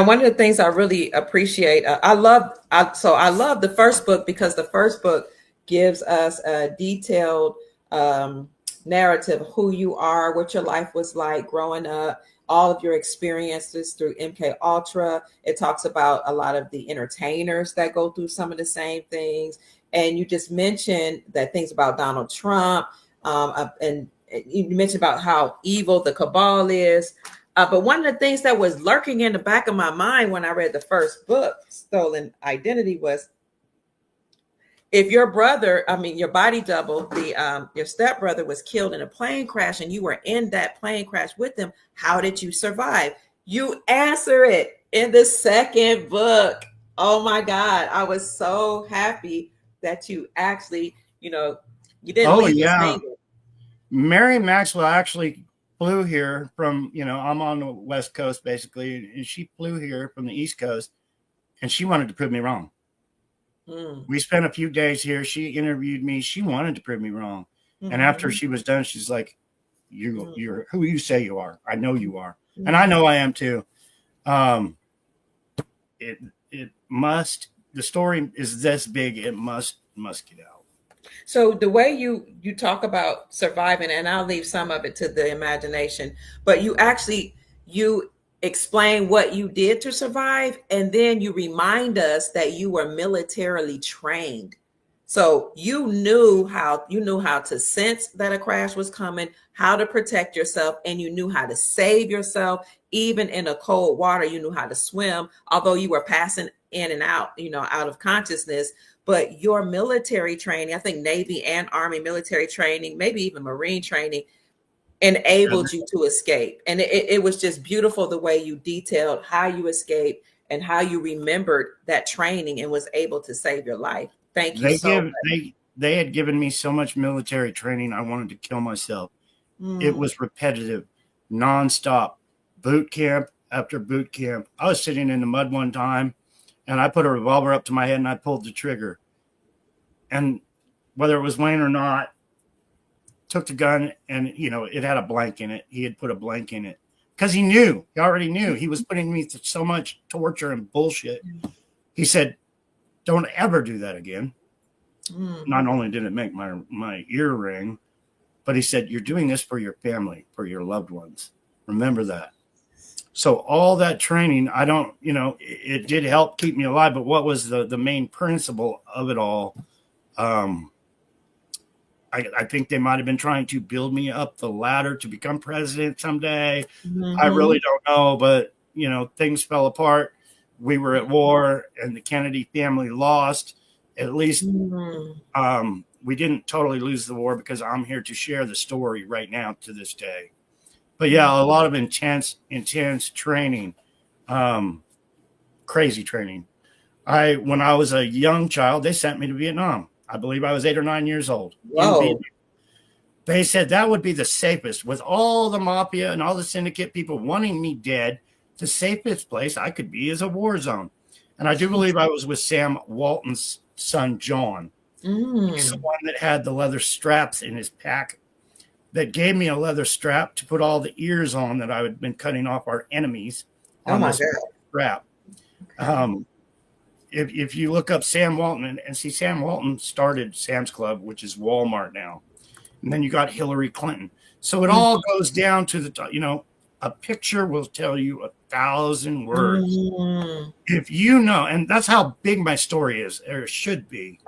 one of the things I really appreciate, I love the first book because the first book gives us a detailed narrative of who you are, what your life was like growing up, all of your experiences through MK Ultra. It talks about a lot of the entertainers that go through some of the same things. And you just mentioned that things about Donald Trump, and you mentioned about how evil the cabal is. But one of the things that was lurking in the back of my mind when I read the first book, Stolen Identity, was if your brother, your body double, your stepbrother was killed in a plane crash and you were in that plane crash with them, how did you survive? You answer it in the second book. Oh my God. I was so happy that you actually, you didn't leave us hanging. Mary Maxwell actually flew here from, I'm on the West Coast basically, and she flew here from the East Coast, and she wanted to prove me wrong. We spent a few days here. She interviewed me. She wanted to prove me wrong. Mm-hmm. And after she was done, she's like, you're who you say you are. I know you are. Mm-hmm. And I know I am too. The story is this big. It must get out. So the way you talk about surviving, and I'll leave some of it to the imagination, but you explain what you did to survive, and then you remind us that you were militarily trained. So you knew how to sense that a crash was coming, how to protect yourself, and you knew how to save yourself. Even in a cold water, you knew how to swim, although you were passing in and out, out of consciousness. But your military training, I think Navy and Army military training, maybe even Marine training, enabled you to escape. And it was just beautiful the way you detailed how you escaped and how you remembered that training and was able to save your life. Thank you so much. They had given me so much military training, I wanted to kill myself. It was repetitive, nonstop, boot camp after boot camp. I was sitting in the mud one time, and I put a revolver up to my head and I pulled the trigger. And whether it was Wayne or not, took the gun, and it had a blank in it. He had put a blank in it because he already knew he was putting me through so much torture and bullshit. He said, "Don't ever do that again." Not only did it make my ear ring, but he said, "You're doing this for your family, for your loved ones. Remember that." So all that training, it did help keep me alive. But what was the main principle of it all? I think they might have been trying to build me up the ladder to become president someday. Mm-hmm. I really don't know, but things fell apart. We were at war, and the Kennedy family lost. At least we didn't totally lose the war, because I'm here to share the story right now to this day. But yeah, a lot of intense training, crazy training. When I was a young child, they sent me to Vietnam. I believe I was 8 or 9 years old. Whoa. They said that would be the safest, with all the mafia and all the syndicate people wanting me dead. The safest place I could be is a war zone. And I do believe I was with Sam Walton's son, John. He's the one that had the leather straps in his pack, that gave me a leather strap to put all the ears on that I had been cutting off our enemies on this strap. if you look up Sam Walton and see Sam Walton started Sam's Club, which is Walmart now, and then you got Hillary Clinton. So it all goes down to the a picture will tell you 1,000 words. If you know, and that's how big my story is, or should be.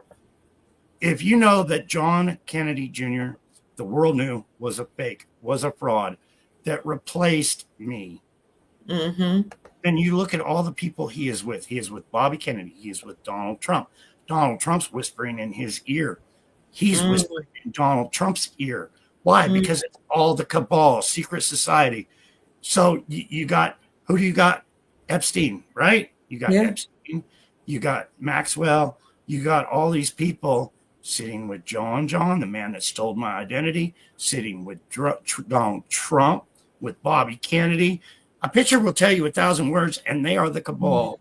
If you know that John Kennedy Jr., the world knew was a fake, was a fraud, that replaced me. Then you look at all the people he is with. He is with Bobby Kennedy. He is with Donald Trump. Donald Trump's whispering in his ear. He's whispering in Donald Trump's ear. Why? Because it's all the cabal, secret society. So you got, who do you got? Epstein, right? You got Epstein. You got Maxwell. You got all these people sitting with John, the man that stole my identity, sitting with Donald Trump, with Bobby Kennedy. A picture will tell you 1,000 words, and they are the cabal.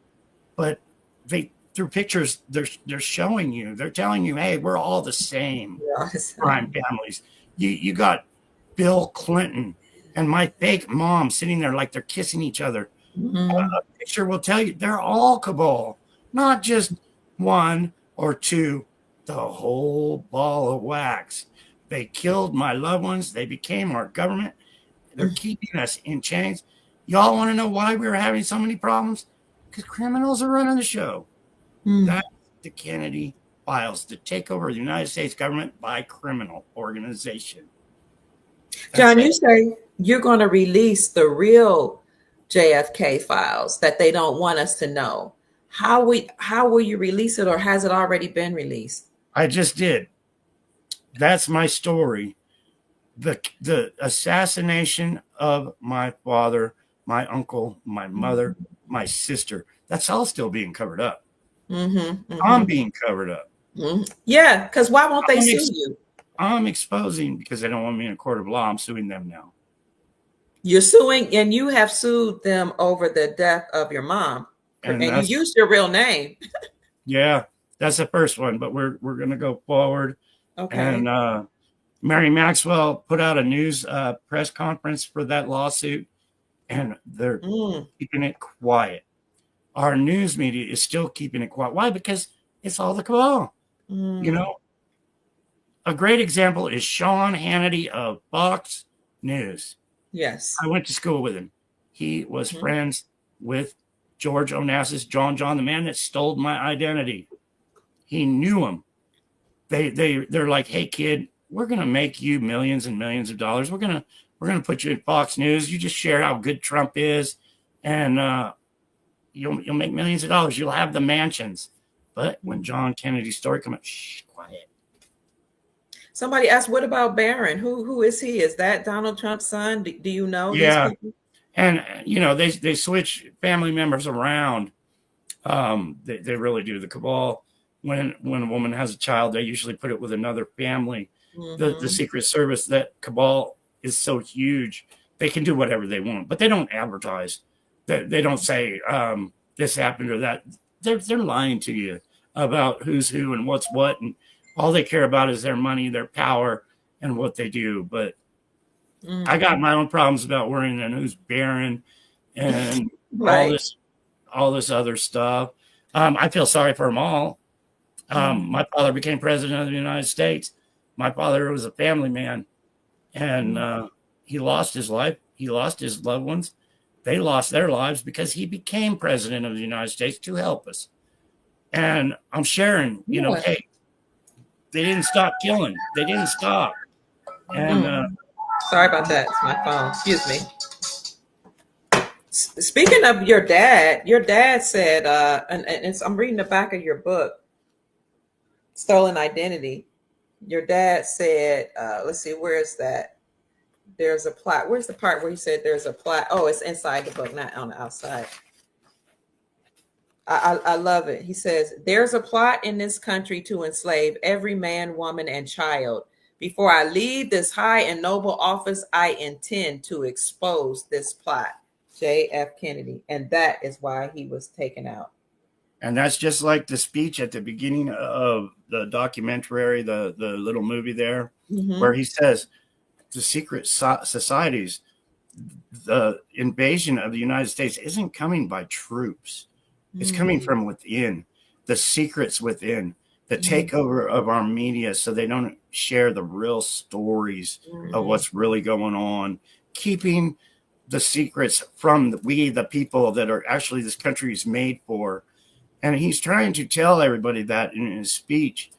But they, through pictures, they're showing you, they're telling you, hey, we're all the same crime families. You got Bill Clinton and my fake mom sitting there like they're kissing each other. A picture will tell you they're all cabal, not just one or two, the whole ball of wax. They killed my loved ones. They became our government. They're keeping us in chains. Y'all want to know why we were having so many problems? Because criminals are running the show. That's the Kennedy files, the takeover of the United States government by criminal organization. John, you say you're going to release the real JFK files that they don't want us to know. How will you release it, or has it already been released? I just did. That's my story. The assassination of my father, my uncle, my mother, my sister. That's all still being covered up. I'm being covered up. Yeah, because why won't they sue you? I'm exposing because they don't want me in a court of law. I'm suing them now. You're suing, and you have sued them over the death of your mom, and you used your real name. Yeah, that's the first one, but we're going to go forward. Okay. And Mary Maxwell put out a news press conference for that lawsuit, and they're keeping it quiet. Our news media is still keeping it quiet. Why? Because it's all the cabal. A great example is Sean Hannity of Fox News. Yes. I went to school with him. He was friends with George Onassis, John, the man that stole my identity. He knew him. They're like, hey kid, we're gonna make you millions and millions of dollars. We're gonna put you in Fox News. You just share how good Trump is, and you'll make millions of dollars. You'll have the mansions. But when John Kennedy's story comes out, shh, quiet. Somebody asked, what about Barron? Who is he? Is that Donald Trump's son? Do you know? Yeah. These people? And, they switch family members around. They really do. The cabal, when a woman has a child, they usually put it with another family. The Secret Service, that cabal is so huge. They can do whatever they want, but they don't advertise. They don't say this happened or that. They're lying to you about who's who and what's what. And all they care about is their money, their power, and what they do. But I got my own problems about worrying and who's Barron and all this other stuff. I feel sorry for them all. My father became president of the United States. My father was a family man, and he lost his life. He lost his loved ones. They lost their lives because he became president of the United States to help us. And I'm sharing, hey, they didn't stop killing. They didn't stop. And sorry about that. It's my phone. Excuse me. Speaking of your dad said, and I'm reading the back of your book, Stolen Identity. Your dad said, let's see, where is that? There's a plot. Where's the part where he said there's a plot? Oh, it's inside the book, not on the outside. I love it. He says, there's a plot in this country to enslave every man, woman, and child. Before I leave this high and noble office, I intend to expose this plot. J.F. Kennedy. And that is why he was taken out. And that's just like the speech at the beginning of the documentary, the little movie there, where he says, the secret societies, the invasion of the United States isn't coming by troops. It's coming from within. the secrets within, the takeover of our media, so they don't share the real stories of what's really going on, keeping the secrets from the people that are actually this country is made for. And he's trying to tell everybody that in his speech.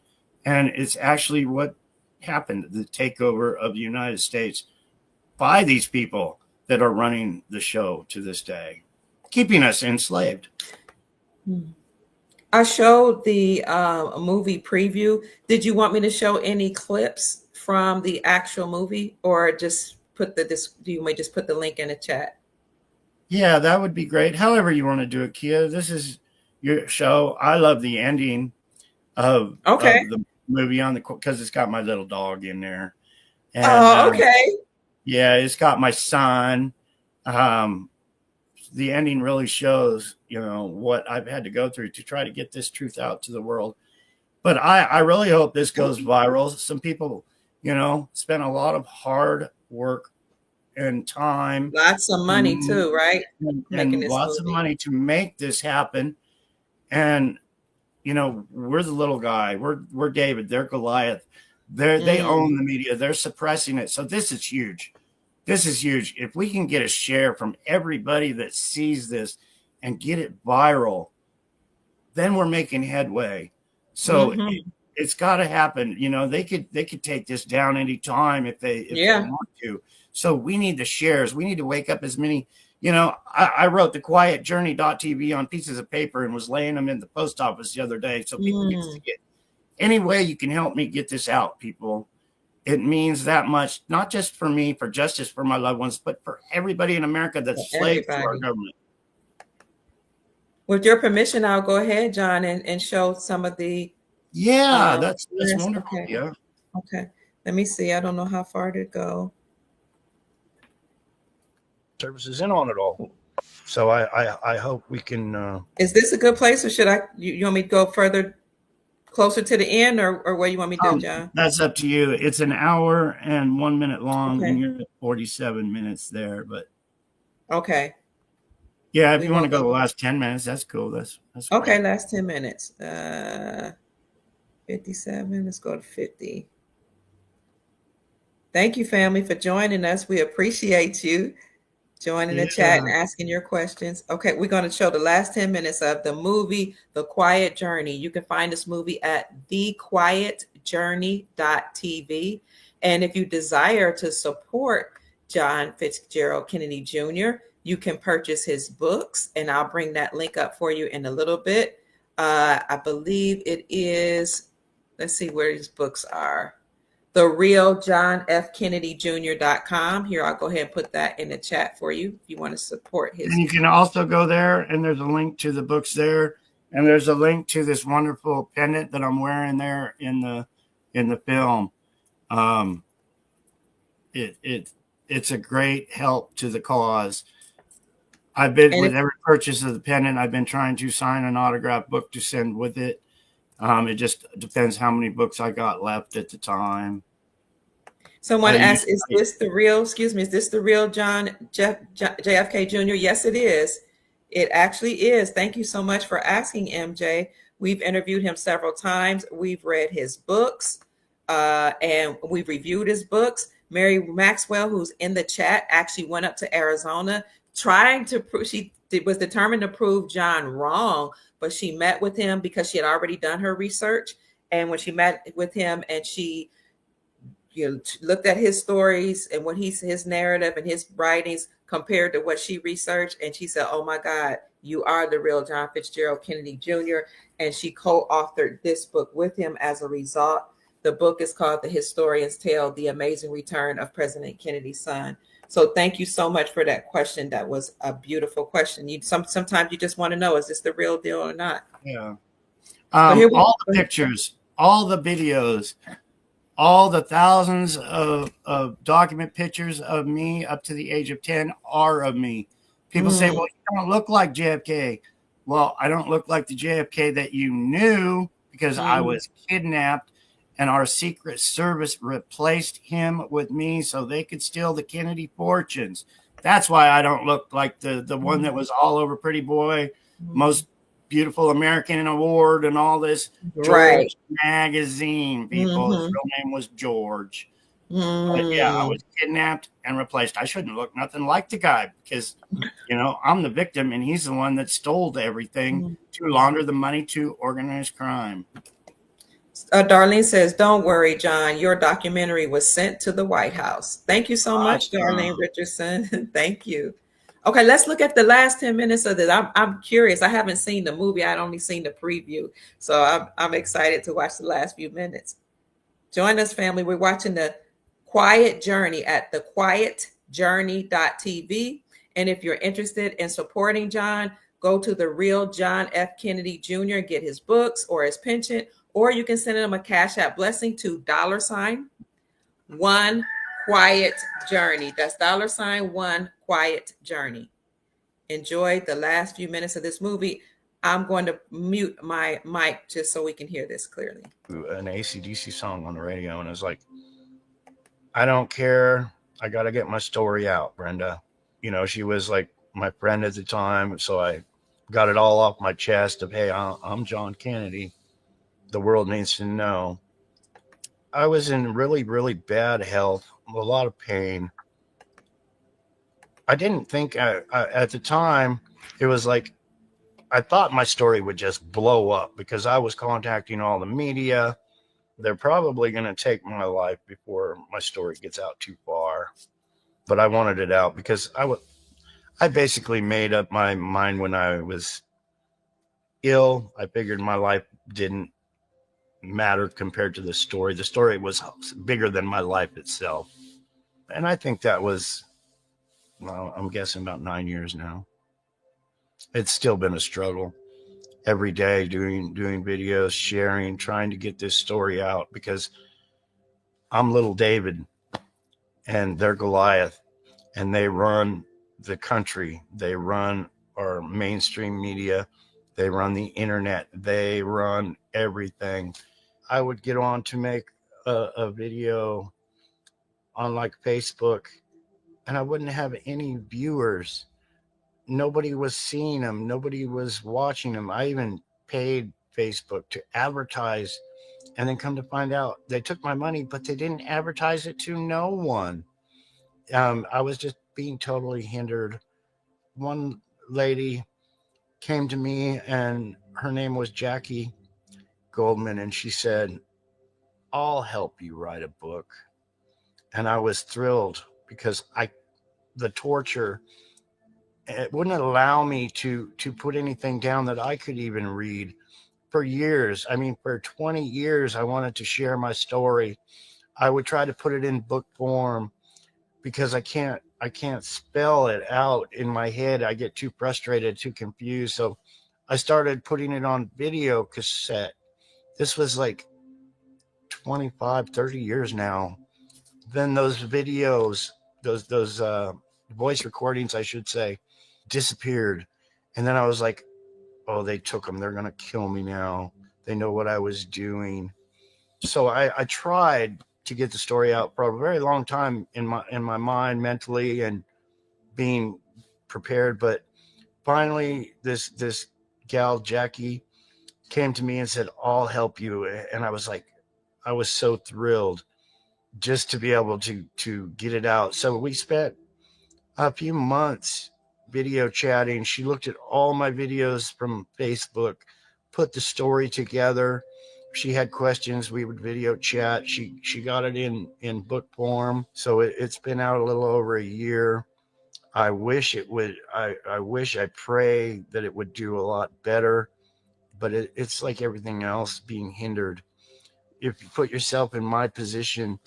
And it's actually what happened, the takeover of the United States by these people that are running the show to this day, keeping us enslaved. I showed the movie preview. Did you want me to show any clips from the actual movie, or just put do you may just put the link in the chat? Yeah, that would be great. However you want to do it, Kia. This is your show. I love the ending of the movie because it's got my little dog in there. And, okay. Yeah, it's got my son. The ending really shows, what I've had to go through to try to get this truth out to the world. But I really hope this goes viral. Some people, spend a lot of hard work and time. Lots of money too, right? And lots of money to make this happen. And, we're the little guy. We're David. They're Goliath. They own the media. They're suppressing it. So this is huge. This is huge. If we can get a share from everybody that sees this and get it viral, then we're making headway. So it's got to happen. They could take this down anytime if they want to. So we need the shares. We need to wake up as many. I wrote the quietjourney.tv on pieces of paper and was laying them in the post office the other day. So people get to see it. Any way you can help me get this out, people. It means that much, not just for me, for justice for my loved ones, but for everybody in America that's slave to our government. With your permission, I'll go ahead, John, and show some of the. Yeah, that's wonderful. Okay. Yeah. Okay. Let me see. I don't know how far to go. Services in on it all. So I hope we can. Is this a good place, or should you want me to go further? Closer to the end, or where you want me to do, John? That's up to you. It's an hour and 1 minute long, and you're at 47 minutes there. But okay, yeah, if you want to go the last 10 minutes, that's cool. That's okay. Last 10 minutes. 57. Let's go to 50. Thank you, family, for joining us. We appreciate you joining the chat and asking your questions. Okay, we're going to show the last 10 minutes of the movie, The Quiet Journey. You can find this movie at thequietjourney.tv. And if you desire to support John Fitzgerald Kennedy Jr., you can purchase his books, and I'll bring that link up for you in a little bit. I believe it is, let's see where his books are. The real JohnFKennedyJunior.com. Here, I'll go ahead and put that in the chat for you if you want to support his. And you can also go there, and there's a link to the books there, and there's a link to this wonderful pendant that I'm wearing there in the film. It's a great help to the cause. I've been with every purchase of the pendant. I've been trying to sign an autographed book to send with it. It just depends how many books I got left at the time. Someone asked, is this the real John JFK Jr.? Yes, it is. It actually is. Thank you so much for asking, MJ. We've interviewed him several times. We've read his books, and we've reviewed his books. Mary Maxwell, who's in the chat, actually went up to Arizona trying to prove, she was determined to prove John wrong, but she met with him because she had already done her research. And when she met with him and she looked at his stories and what his narrative and his writings compared to what she researched, and she said, oh my God, you are the real John Fitzgerald Kennedy Jr. And she co-authored this book with him as a result. The book is called The Historian's Tale, The Amazing Return of President Kennedy's Son. So thank you so much for that question. That was a beautiful question. Sometimes you just want to know, is this the real deal or not? Yeah. All the pictures, all the videos, all the thousands of document pictures of me up to the age of 10 are of me. People say, well, you don't look like JFK. Well, I don't look like the JFK that you knew because I was kidnapped. And our Secret Service replaced him with me so they could steal the Kennedy fortunes. That's why I don't look like the one that was all over Pretty Boy. Most Beautiful American Award and all this. Right. George Magazine, people. His real name was George. But yeah, I was kidnapped and replaced. I shouldn't look nothing like the guy because, I'm the victim and he's the one that stole everything to launder the money to organized crime. Darlene says, don't worry, John. Your documentary was sent to the White House. Thank you so much, Darlene Richardson. Thank you. Okay, let's look at the last 10 minutes of this. I'm curious. I haven't seen the movie. I'd only seen the preview. So I'm excited to watch the last few minutes. Join us, family. We're watching The Quiet Journey at thequietjourney.tv. And if you're interested in supporting John, go to the real John F. Kennedy Jr., get his books or his pension, or you can send him a Cash App blessing to $1 Quiet Journey. That's $1 Quiet Journey. Enjoy the last few minutes of this movie. I'm going to mute my mic just so we can hear this clearly. An AC/DC song on the radio, and it's like, I don't care. I got to get my story out, Brenda. She was like my friend at the time, so I got it all off my chest of, hey, I'm John Kennedy. The world needs to know. I was in really, really bad health, a lot of pain. I didn't think at the time, it was like, I thought my story would just blow up because I was contacting all the media. They're probably going to take my life before my story gets out too far. But I wanted it out because I basically made up my mind when I was ill. I figured my life didn't matter compared to the story. The story was bigger than my life itself. And I think that was, well, I'm guessing about 9 years now. It's still been a struggle every day, doing videos, sharing, trying to get this story out because I'm little David and they're Goliath and they run the country. They run our mainstream media. They run the internet. They run everything. I would get on to make a video on like Facebook and I wouldn't have any viewers. Nobody was seeing them. Nobody was watching them. I even paid Facebook to advertise and then come to find out they took my money, but they didn't advertise it to no one. I was just being totally hindered. One lady came to me and her name was Jackie Goldman. And she said, I'll help you write a book. And I was thrilled because the torture, it wouldn't allow me to put anything down that I could even read for years. I mean, for 20 years, I wanted to share my story. I would try to put it in book form because I can't spell it out in my head. I get too frustrated, too confused. So I started putting it on video cassette. This was like 25, 30 years now. Then those videos, those voice recordings, I should say, disappeared. And then I was like, oh, they took them. They're going to kill me now. They know what I was doing. So I tried to get the story out for a very long time in my mind, mentally, and being prepared. But finally, this gal, Jackie, came to me and said, I'll help you. And I was like, I was so thrilled just to be able to get it out. So we spent a few months video chatting. She looked at all my videos from Facebook, put the story together. She had questions. We would video chat. She got it in book form. So it's been out a little over a year. I wish it would. I pray that it would do a lot better. But it's like everything else, being hindered. If you put yourself in my position,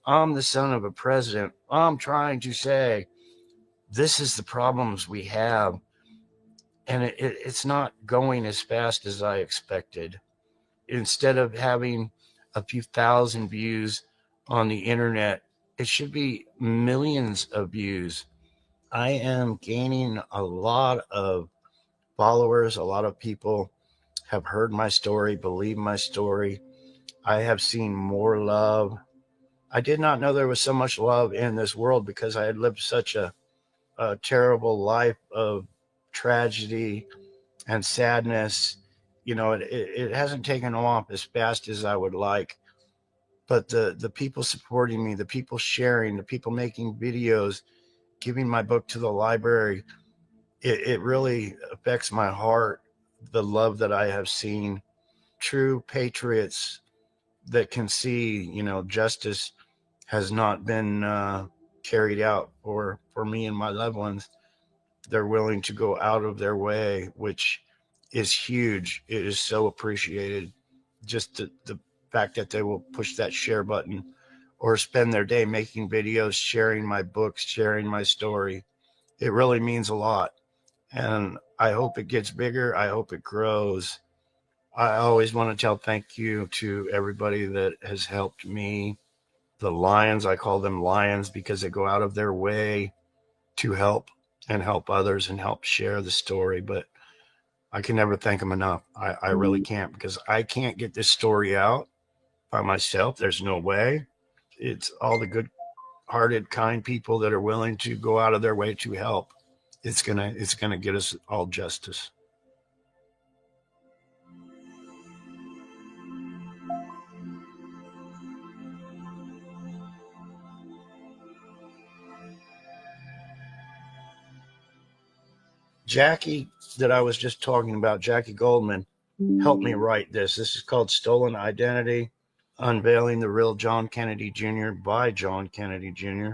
I'm the son of a president. I'm trying to say, this is the problems we have. And it's not going as fast as I expected. Instead of having a few thousand views on the internet, it should be millions of views. I am gaining a lot of followers. A lot of people have heard my story, believe my story. I have seen more love. I did not know there was so much love in this world because I had lived such a terrible life of tragedy and sadness. It hasn't taken off as fast as I would like, but the people supporting me, the people sharing, the people making videos, giving my book to the library, it really affects my heart. The love that I have seen, true patriots that can see, justice has not been carried out for me and my loved ones. They're willing to go out of their way, which is huge. It is so appreciated. Just the fact that they will push that share button or spend their day making videos, sharing my books, sharing my story. It really means a lot. And I hope it gets bigger. I hope it grows. I always want to tell thank you to everybody that has helped me. The Lions, I call them Lions because they go out of their way to help and help others and help share the story. But I can never thank them enough. I really can't, because I can't get this story out by myself. There's no way. It's all the good hearted, kind people that are willing to go out of their way to help. It's gonna get us all justice. Jackie, that I was just talking about, Jackie Goldman, helped me write this. This is called Stolen Identity, Unveiling the Real John Kennedy Jr. by John Kennedy Jr.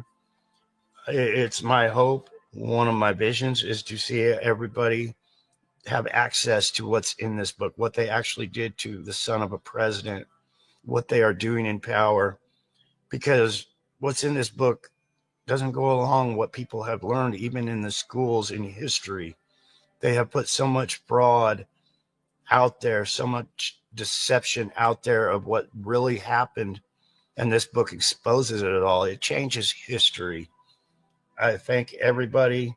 It's my hope. One of my visions is to see everybody have access to what's in this book, what they actually did to the son of a president, what they are doing in power, because what's in this book doesn't go along what people have learned, even in the schools in history. They have put so much fraud out there, so much deception out there of what really happened. And this book exposes it all. It changes history. I thank everybody.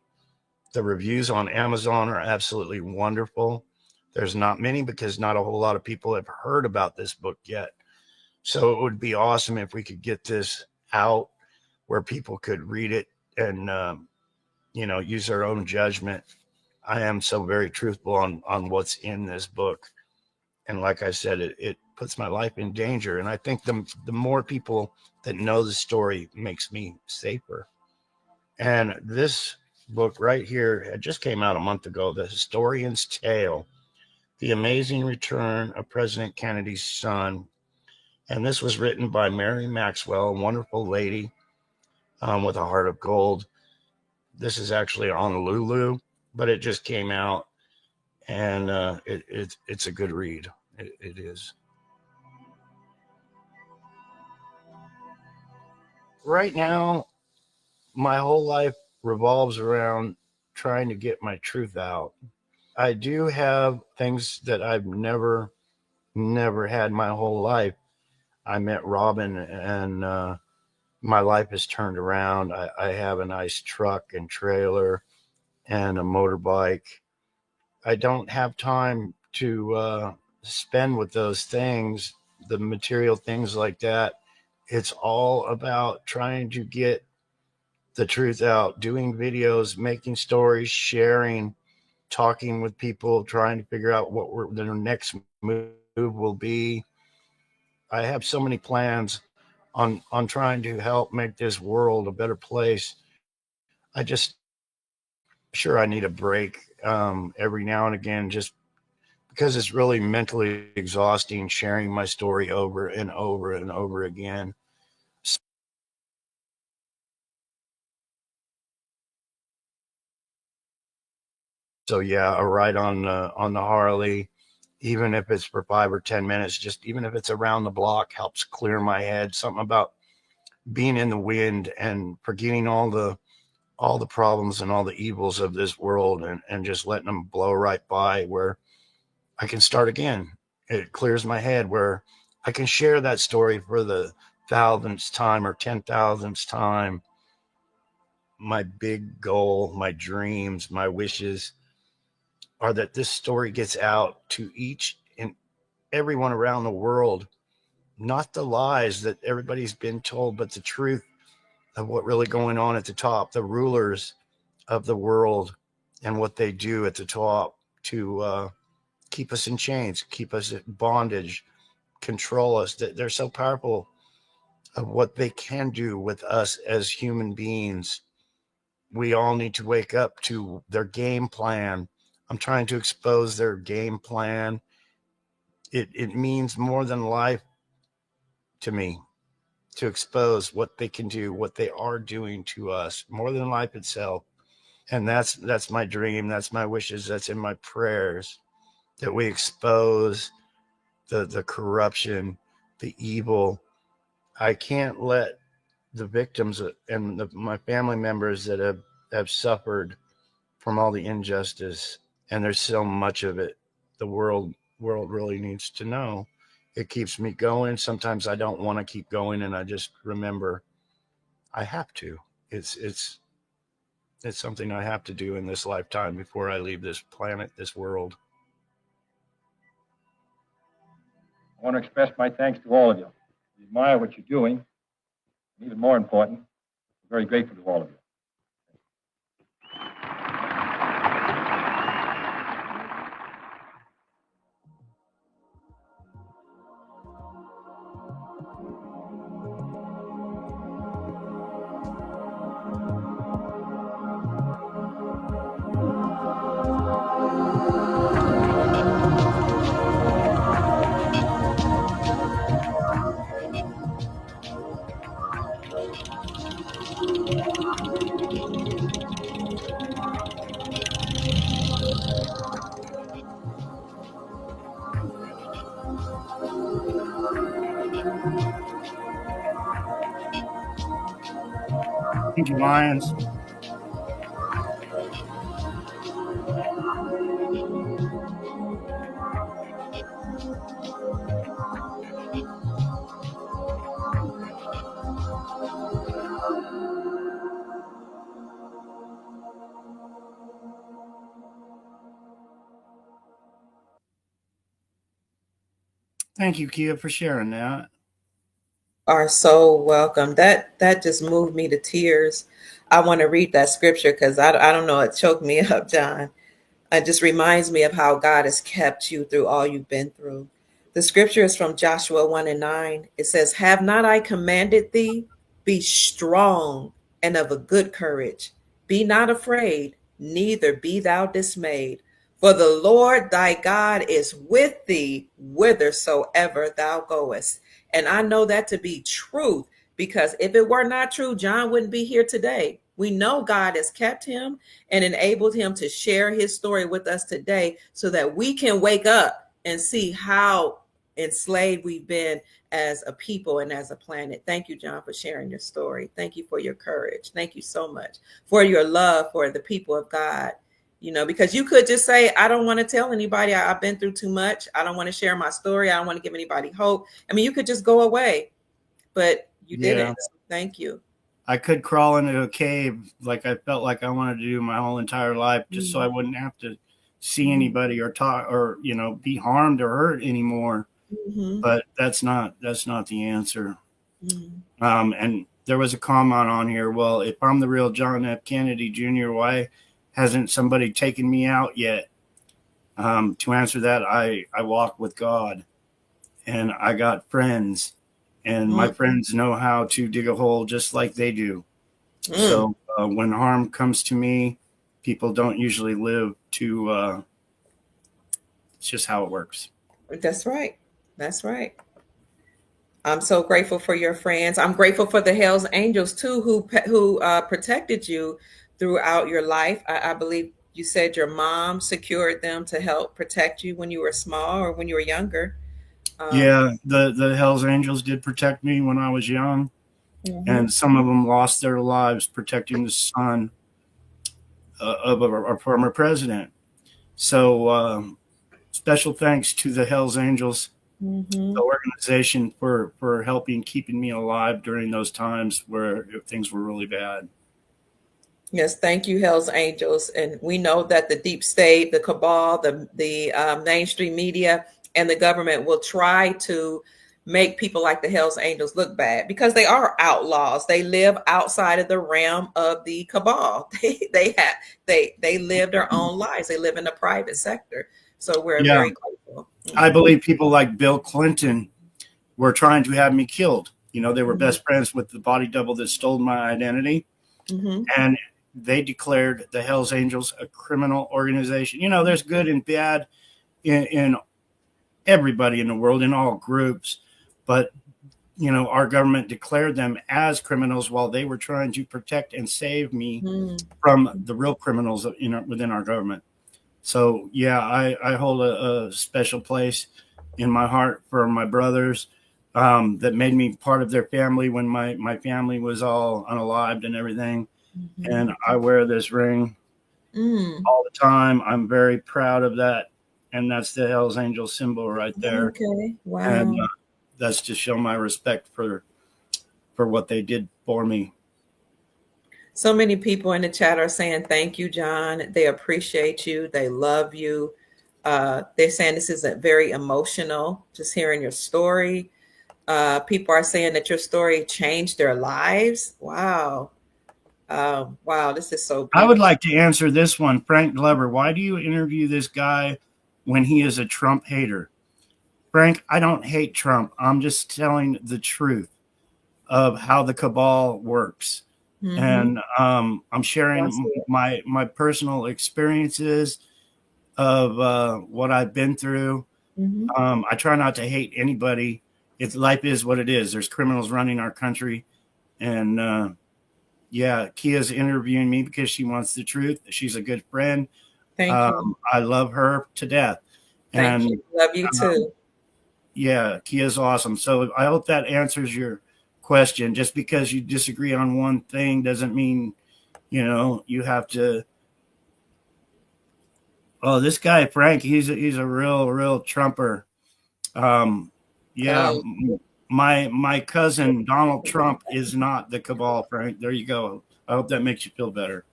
The reviews on Amazon are absolutely wonderful. There's not many because not a whole lot of people have heard about this book yet. So it would be awesome if we could get this out where people could read it and, use their own judgment. I am so very truthful on what's in this book. And like I said, it puts my life in danger. And I think the more people that know the story makes me safer. And this book right here, it just came out a month ago, The Historian's Tale, The Amazing Return of President Kennedy's Son. And this was written by Mary Maxwell, a wonderful lady with a heart of gold. This is actually on Lulu, but it just came out, and it's a good read. It is. Right now, my whole life revolves around trying to get my truth out. I do have things that I've never had my whole life. I met Robin, and my life has turned around. I have a nice truck and trailer and a motorbike. I don't have time to spend with those things, the material things like that. It's all about trying to get the truth out, doing videos, making stories, sharing, talking with people, trying to figure out what their next move will be. I have so many plans on trying to help make this world a better place. I just sure I need a break every now and again, just because it's really mentally exhausting sharing my story over and over and over again. So yeah, a ride on the Harley, even if it's for 5 or 10 minutes, just even if it's around the block, helps clear my head. Something about being in the wind and forgetting all the problems and all the evils of this world, and just letting them blow right by, where I can start again. It clears my head, where I can share that story for the 1,000th time or 10,000th time. My big goal, my dreams, my wishes are that this story gets out to each and everyone around the world, not the lies that everybody's been told, but the truth of what really going on at the top, the rulers of the world and what they do at the top to keep us in chains, keep us in bondage, control us. They're so powerful of what they can do with us as human beings. We all need to wake up to their game plan. I'm trying to expose their game plan. It means more than life to me to expose what they can do, what they are doing to us, more than life itself. And that's my dream. That's my wishes. That's in my prayers, that we expose the corruption, the evil. I can't let the victims and my family members that have suffered from all the injustice, and there's so much of it, the world really needs to know. It keeps me going. Sometimes I don't want to keep going, and I just remember I have to. It's something I have to do in this lifetime before I leave this planet, this world. I want to express my thanks to all of you. I admire what you're doing. And even more important, I'm very grateful to all of you. Thank you, Lions. Thank you, Kia, for sharing that. Are so welcome. That just moved me to tears. I want to read that scripture because I don't know, it choked me up, John. It just reminds me of how God has kept you through all you've been through. The scripture is from Joshua 1:9. It says, "Have not I commanded thee? Be strong and of a good courage. Be not afraid, neither be thou dismayed. For the Lord thy God is with thee whithersoever thou goest." And I know that to be truth, because if it were not true, John wouldn't be here today. We know God has kept him and enabled him to share his story with us today so that we can wake up and see how enslaved we've been as a people and as a planet. Thank you, John, for sharing your story. Thank you for your courage. Thank you so much for your love for the people of God. You know, because you could just say, I don't want to tell anybody. I've been through too much. I don't want to share my story. I don't want to give anybody hope. I mean, you could just go away, but you didn't. So thank you. I could crawl into a cave like I felt like I wanted to do my whole entire life, just so I wouldn't have to see anybody or talk or, you know, be harmed or hurt anymore. But that's not the answer. And there was a comment on here. Well, if I'm the real John F. Kennedy Jr., why hasn't somebody taken me out yet? To answer that, I walk with God, and I got friends, and my friends know how to dig a hole just like they do. So when harm comes to me, people don't usually live to, it's just how it works. That's right. That's right. I'm so grateful for your friends. I'm grateful for the Hell's Angels too, who protected you throughout your life. I believe you said your mom secured them to help protect you when you were small or when you were younger. Yeah, the Hell's Angels did protect me when I was young, and some of them lost their lives protecting the son of our former president. So special thanks to the Hell's Angels, the organization, for helping keeping me alive during those times where things were really bad. Yes, thank you, Hell's Angels. And we know that the deep state, the cabal, the mainstream media, and the government will try to make people like the Hells Angels look bad, because they are outlaws. They live outside of the realm of the cabal. They live their own lives. They live in the private sector. So we're Yeah. very grateful. I believe people like Bill Clinton were trying to have me killed. You know, they were best friends with the body double that stole my identity. And they declared the Hells Angels a criminal organization. You know, there's good and bad in everybody in the world, in all groups. But, you know, our government declared them as criminals while they were trying to protect and save me from the real criminals within our government. So, yeah, I hold a special place in my heart for my brothers that made me part of their family when my family was all unalived and everything. And I wear this ring all the time. I'm very proud of that. And that's the Hells Angel symbol right there. Okay. Wow. And that's to show my respect for what they did for me. So many people in the chat are saying, thank you, John. They appreciate you. They love you. They're saying this is very emotional, just hearing your story. People are saying that your story changed their lives. Wow. Wow, this is so beautiful. I would like to answer this one. Frank Glover, why do you interview this guy when he is a Trump hater? Frank, I don't hate Trump. I'm just telling the truth of how the cabal works. And I'm sharing my personal experiences of what I've been through. I try not to hate anybody. Life is what it is. There's criminals running our country. And yeah, Kia's interviewing me because she wants the truth. She's a good friend. Thank you. I love her to death. Thank you. Love you too. Yeah, Kia's awesome. So I hope that answers your question. Just because you disagree on one thing doesn't mean, you know, you have to. Oh, this guy Frank, he's a real Trumper. Yeah, my cousin Donald Trump is not the cabal, Frank. There you go. I hope that makes you feel better.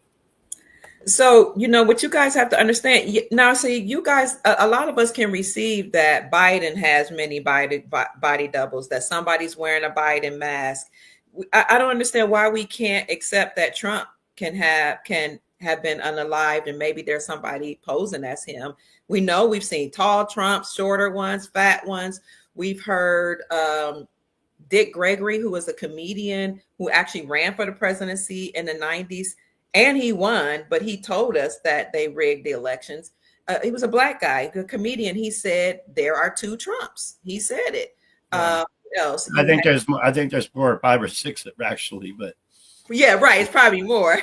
So, you know, what you guys have to understand now, see, you guys, a lot of us can receive that Biden has many body doubles, that somebody's wearing a Biden mask. I don't understand why we can't accept that Trump can have been unalived, and maybe there's somebody posing as him. We know we've seen tall Trumps, shorter ones, fat ones. We've heard Dick Gregory, who was a comedian who actually ran for the presidency in the 90s. And he won, but he told us that they rigged the elections. He was a black guy, a comedian. He said there are two Trumps. He said it. Yeah. Else? I think there's 4 or 5 or 6 actually, but yeah, right. It's probably more.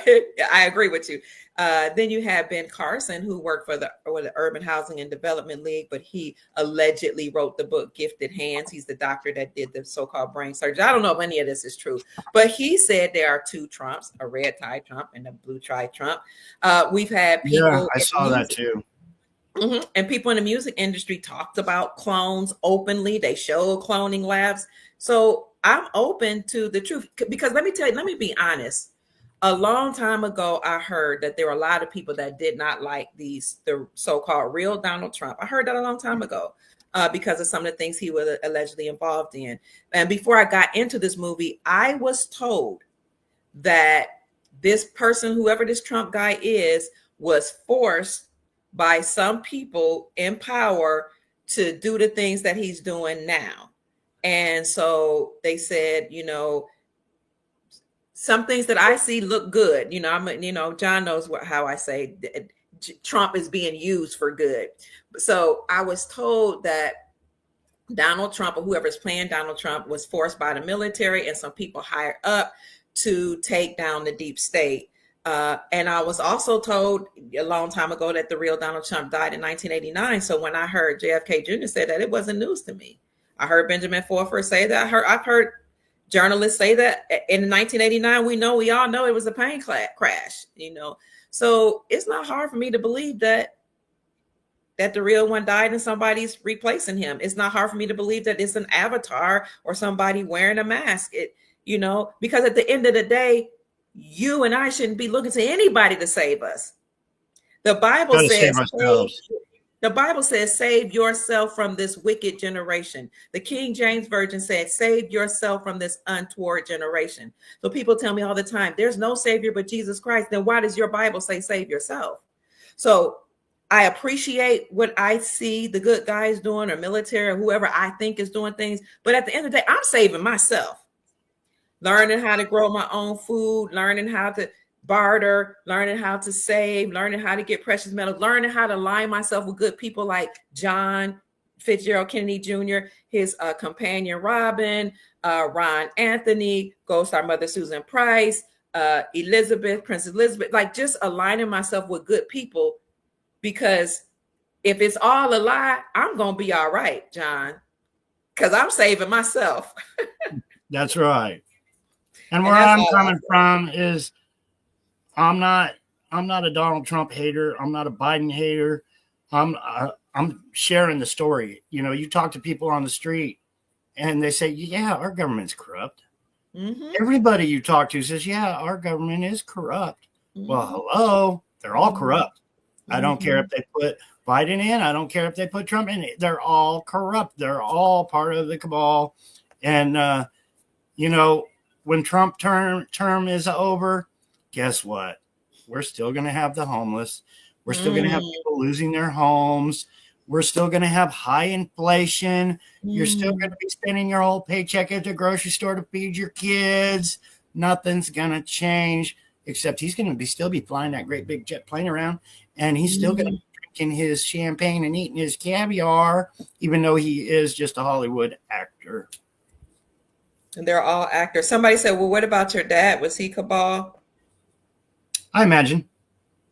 I agree with you. Then you have Ben Carson, who worked for the Urban Housing and Development League, but he allegedly wrote the book Gifted Hands. He's the doctor that did the so-called brain surgery. I don't know if any of this is true, but he said there are two Trumps, a red tie Trump and a blue tie Trump. We've had people. Yeah, I saw that too. And people in the music industry talked about clones openly. They showed cloning labs. So I'm open to the truth, because let me be honest. A long time ago, I heard that there were a lot of people that did not like the so-called real Donald Trump. I heard that a long time ago because of some of the things he was allegedly involved in. And before I got into this movie, I was told that this person, whoever this Trump guy is, was forced by some people in power to do the things that he's doing now. And so they said, you know, some things that I see look good. You know, John knows how I say Trump is being used for good. So I was told that Donald Trump, or whoever's playing Donald Trump, was forced by the military and some people higher up to take down the deep state. And I was also told a long time ago that the real Donald Trump died in 1989. So when I heard JFK Jr. say that, it wasn't news to me. I heard Benjamin Forford say that. I've heard journalists say that in 1989, we all know it was a plane crash, you know. So it's not hard for me to believe that the real one died and somebody's replacing him. It's not hard for me to believe that it's an avatar or somebody wearing a mask. You know, because at the end of the day, you and I shouldn't be looking to anybody to save us. The Bible says, The Bible says, save yourself from this wicked generation. The King James Version said, save yourself from this untoward generation. So people tell me all the time, there's no savior but Jesus Christ. Then why does your Bible say save yourself? So I appreciate what I see the good guys doing, or military, or whoever I think is doing things. But at the end of the day, I'm saving myself. Learning how to grow my own food, learning how to barter, learning how to save, learning how to get precious metals, learning how to align myself with good people like John Fitzgerald Kennedy Jr., his companion Robin, Ron Anthony, Ghost Star Mother Susan Price, Elizabeth, Princess Elizabeth, like just aligning myself with good people, because if it's all a lie, I'm going to be all right, John, because I'm saving myself. That's right. And where I'm coming from is I'm not a Donald Trump hater. I'm not a Biden hater. I'm sharing the story. You know, you talk to people on the street and they say, yeah, our government's corrupt. Mm-hmm. Everybody you talk to says, yeah, our government is corrupt. Mm-hmm. Well, hello, they're all corrupt. Mm-hmm. I don't care if they put Biden in. I don't care if they put Trump in. They're all corrupt. They're all part of the cabal. And, you know, when Trump term is over, guess what? We're still going to have the homeless. We're still going to have people losing their homes. We're still going to have high inflation. You're still going to be spending your whole paycheck at the grocery store to feed your kids. Nothing's going to change, except he's going to still be flying that great big jet plane around, and he's still going to be drinking his champagne and eating his caviar, even though he is just a Hollywood actor. And they're all actors. Somebody said, well, what about your dad? Was he cabal? I imagine.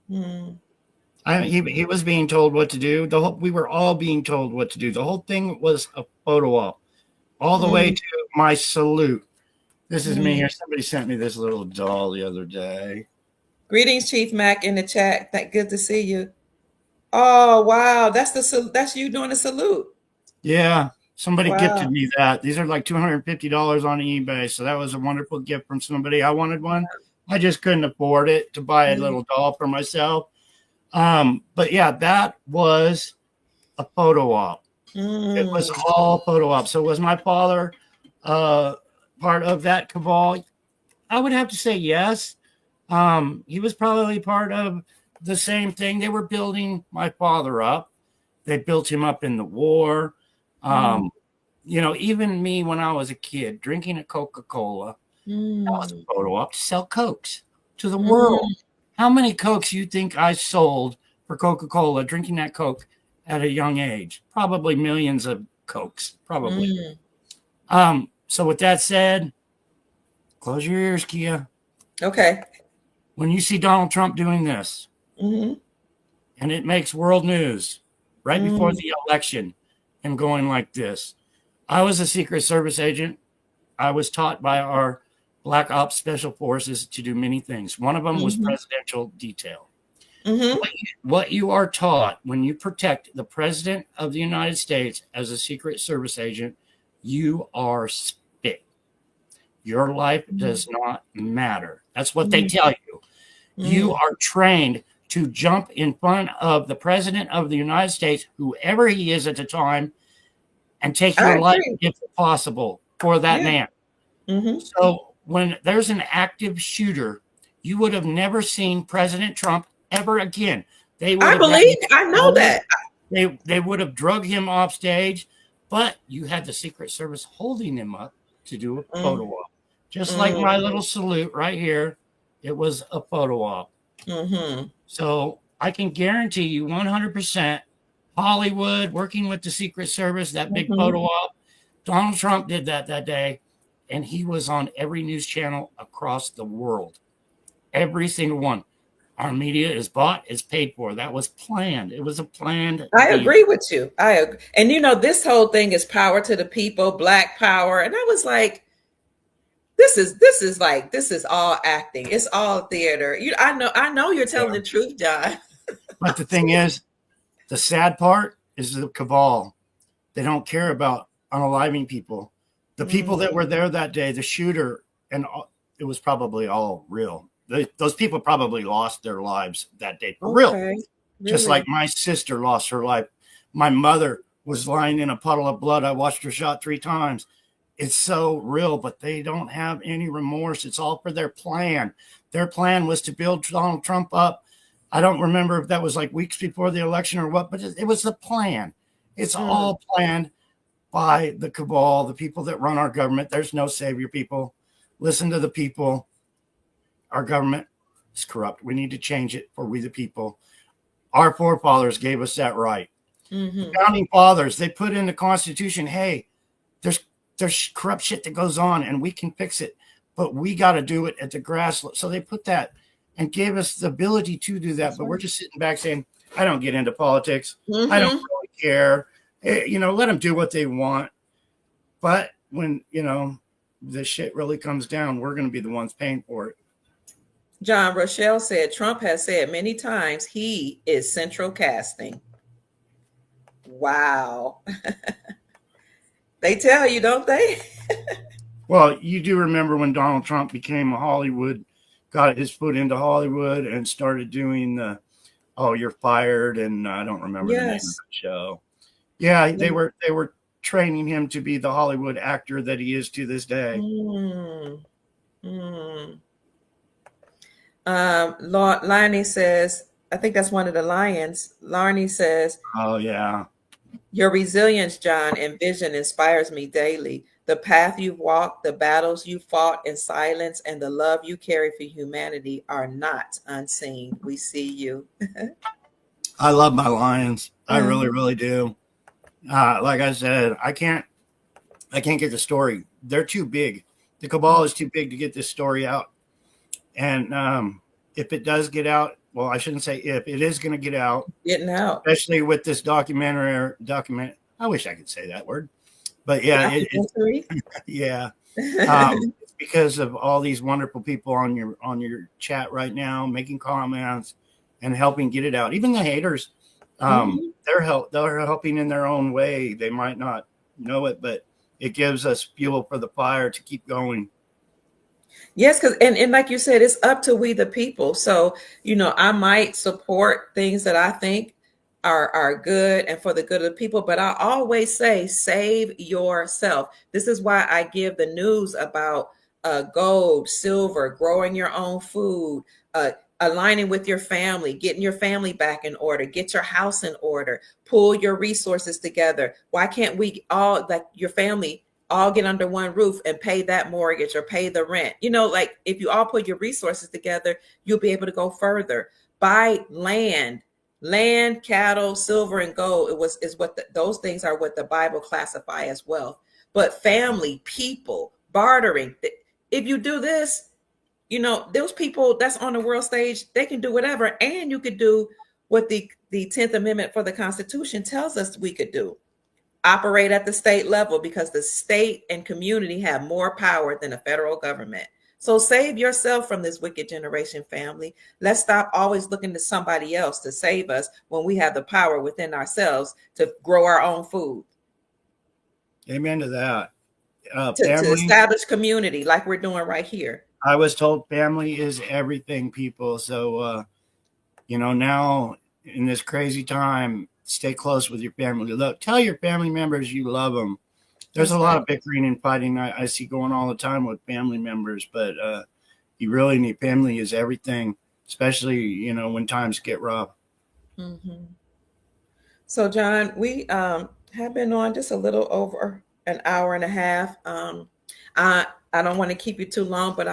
He was being told what to do. We were all being told what to do. The whole thing was a photo op, all the way to my salute. This is me here. Somebody sent me this little doll the other day. Greetings, Chief Mac, in the chat. Good to see you. Oh, wow. That's you doing a salute. Yeah. Somebody gifted me that. These are like $250 on eBay. So that was a wonderful gift from somebody. I wanted one. I just couldn't afford it to buy a little doll for myself. But yeah, that was a photo op. It was all photo op. So was my father part of that cabal? I would have to say yes. He was probably part of the same thing. They were building my father up. They built him up in the war. You know, even me when I was a kid drinking a Coca-Cola, that was a photo op to sell Cokes to the world. How many Cokes you think I sold for Coca-Cola, drinking that Coke at a young age? Probably millions of Cokes, probably. So with that said, close your ears, Kia. Okay. When you see Donald Trump doing this, and it makes world news right before the election, and going like this. I was a Secret Service agent. I was taught by our Black Ops Special Forces to do many things. One of them was presidential detail. What you are taught when you protect the President of the United States as a Secret Service agent, you are spit. Your life does not matter. That's what they tell you. You are trained to jump in front of the President of the United States, whoever he is at the time, and take your life if possible for that man. So when there's an active shooter, you would have never seen President Trump ever again. I know that. They would have drug him off stage, but you had the Secret Service holding him up to do a photo op. Just like my little salute right here, it was a photo op. So I can guarantee you 100%, Hollywood working with the Secret Service, that big photo op, Donald Trump did that day, and he was on every news channel across the world. Every single one. Our media is bought, is paid for. That was planned. It was a planned. I agree with you. And you know, this whole thing is power to the people, Black power. And I was like, this is all acting. It's all theater. I know you're telling the truth, John. But the thing is, the sad part is the cabal. They don't care about unaliving people. The people that were there that day, the shooter, and it was probably all real. Those people probably lost their lives that day for real. Really? Just like my sister lost her life My mother was lying in a puddle of blood. I watched her shot 3 times. It's so real, but they don't have any remorse. It's all for their plan. Their plan was to build Donald Trump up. I don't remember if that was like weeks before the election or what, but it was the plan. It's all planned by the cabal, the people that run our government. There's no savior, people. Listen to the people. Our government is corrupt. We need to change it for we the people. Our forefathers gave us that right. The founding fathers, they put in the Constitution, hey, there's corrupt shit that goes on and we can fix it, but we got to do it at the grass. So they put that and gave us the ability to do that. But we're just sitting back saying, I don't get into politics. I don't really care. Let them do what they want. But when, the shit really comes down, we're going to be the ones paying for it. John, Rochelle said, Trump has said many times he is central casting. Wow. They tell you, don't they? Well, you do remember when Donald Trump became a Hollywood, got his foot into Hollywood and started doing the, you're fired. And I don't remember the name of the show. Yeah, they were training him to be the Hollywood actor that he is to this day. Larnie says, I think that's one of the lions. Larnie says, oh, yeah. Your resilience, John, and vision inspires me daily. The path you've walked, the battles you fought in silence, and the love you carry for humanity are not unseen. We see you. I love my lions. I really, really do. Like I said, I can't get the story. They're too big. The cabal is too big to get this story out. And if it does get out, well, I shouldn't say if, it is going to get out. Getting out. Especially with this document. I wish I could say that word. But yeah, yeah. It's because of all these wonderful people on your chat right now, making comments and helping get it out. Even the haters, they're helping in their own way. They might not know it, but it gives us fuel for the fire to keep going. Yes, because and like you said, it's up to we the people. So, I might support things that I think are good and for the good of the people, but I always say, save yourself. This is why I give the news about gold, silver, growing your own food, aligning with your family, getting your family back in order, get your house in order, pull your resources together. Why can't we all, like your family, all get under one roof and pay that mortgage or pay the rent? Like if you all put your resources together, you'll be able to go further. Buy land, cattle, silver, and gold. Those things are what the Bible classify as wealth. But family, people, bartering. If you do this, those people that's on the world stage, they can do whatever. And you could do what the 10th Amendment for the Constitution tells us we could do. Operate at the state level, because the state and community have more power than the federal government. So save yourself from this wicked generation, family. Let's stop always looking to somebody else to save us when we have the power within ourselves to grow our own food. Amen to that. To establish community like we're doing right here. I was told family is everything, people. So, now in this crazy time, stay close with your family. Look, tell your family members you love them. There's a lot of bickering and fighting I see going all the time with family members, but you really need family is everything, especially, when times get rough. So, John, we have been on just a little over an hour and a half. I don't want to keep you too long, but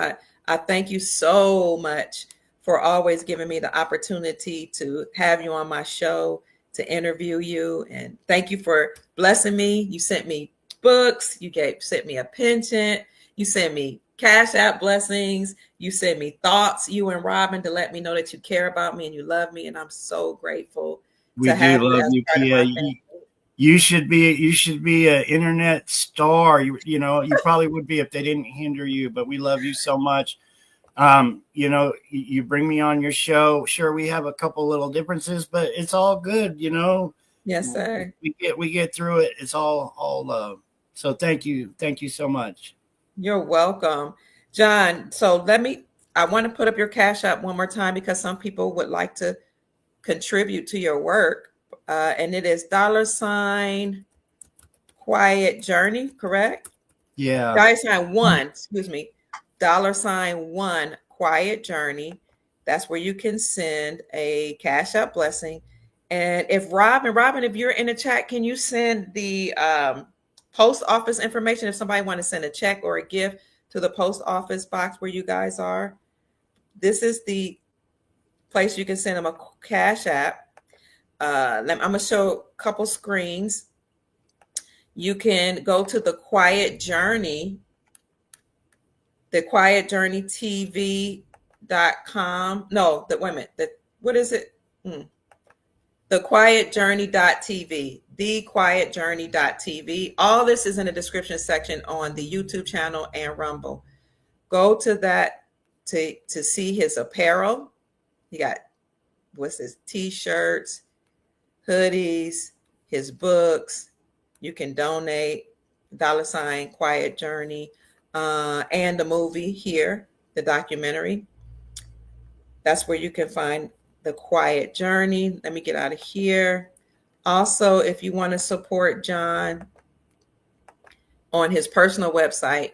I thank you so much for always giving me the opportunity to have you on my show, to interview you. And thank you for blessing me. You sent me books. You sent me a penchant. You sent me Cash App blessings. You sent me thoughts, you and Robin, to let me know that you care about me and you love me. And I'm so grateful. We do love you, Kia. You should be an internet star. You probably would be if they didn't hinder you, but we love you so much. You bring me on your show. Sure, we have a couple little differences, but it's all good, Yes, sir. We get through it. It's all love. So thank you so much. You're welcome, John. So I want to put up your Cash App one more time, because some people would like to contribute to your work. and it is $Quiet Journey, correct? Yeah. $1, excuse me, $1 Quiet Journey. That's where you can send a Cash App blessing. And if Robin, if you're in the chat, can you send the post office information if somebody want to send a check or a gift to the post office box where you guys are? This is the place you can send them a Cash App. I'm going to show a couple screens. You can go to the Quiet Journey, thequietjourneytv.com. No, wait a minute. What is it? Thequietjourney.tv, thequietjourney.tv. All this is in the description section on the YouTube channel and Rumble. Go to that to see his apparel. He got, what's this, t-shirts, hoodies, his books. You can donate, $Quiet Journey, and the movie here, the documentary. That's where you can find the Quiet Journey. Let me get out of here. Also, if you want to support John on his personal website,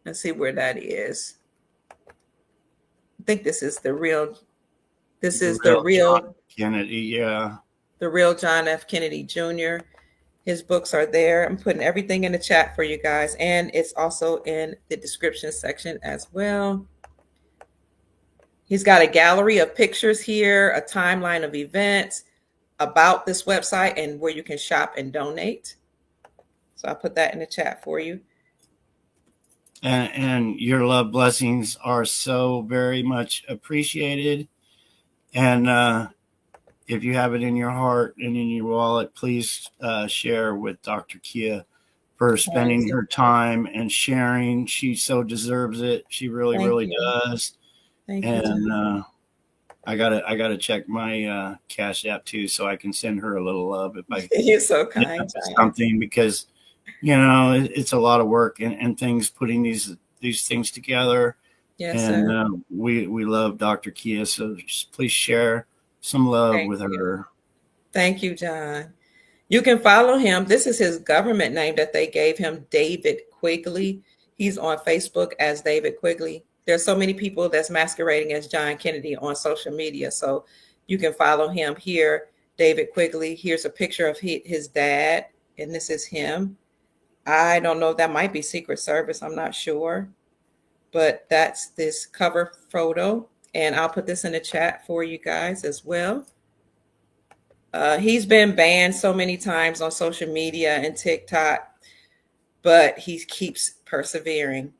let's see where that is. I think this is the real John Kennedy, yeah. The real John F. Kennedy Jr. His books are there. I'm putting everything in the chat for you guys, and it's also in the description section as well. He's got a gallery of pictures here, a timeline of events about this website and where you can shop and donate. So I'll put that in the chat for you. And your love blessings are so very much appreciated. And if you have it in your heart and in your wallet, please share with Dr. Kia for spending her time and sharing. She so deserves it. She really, really does. Thank you. And I gotta check my Cash App too, so I can send her a little love if I. You're so kind. Something, because it's a lot of work and things putting these things together. Yes, and sir. We love Dr. Kia, so just please share some love with her. Thank you, John. You can follow him. This is his government name that they gave him, David Quigley. He's on Facebook as David Quigley. There's so many people that's masquerading as John Kennedy on social media. So you can follow him here, David Quigley. Here's a picture of his dad, and this is him. I don't know. That might be Secret Service. I'm not sure. But that's this cover photo. And I'll put this in the chat for you guys as well. He's been banned so many times on social media and TikTok, but he keeps persevering.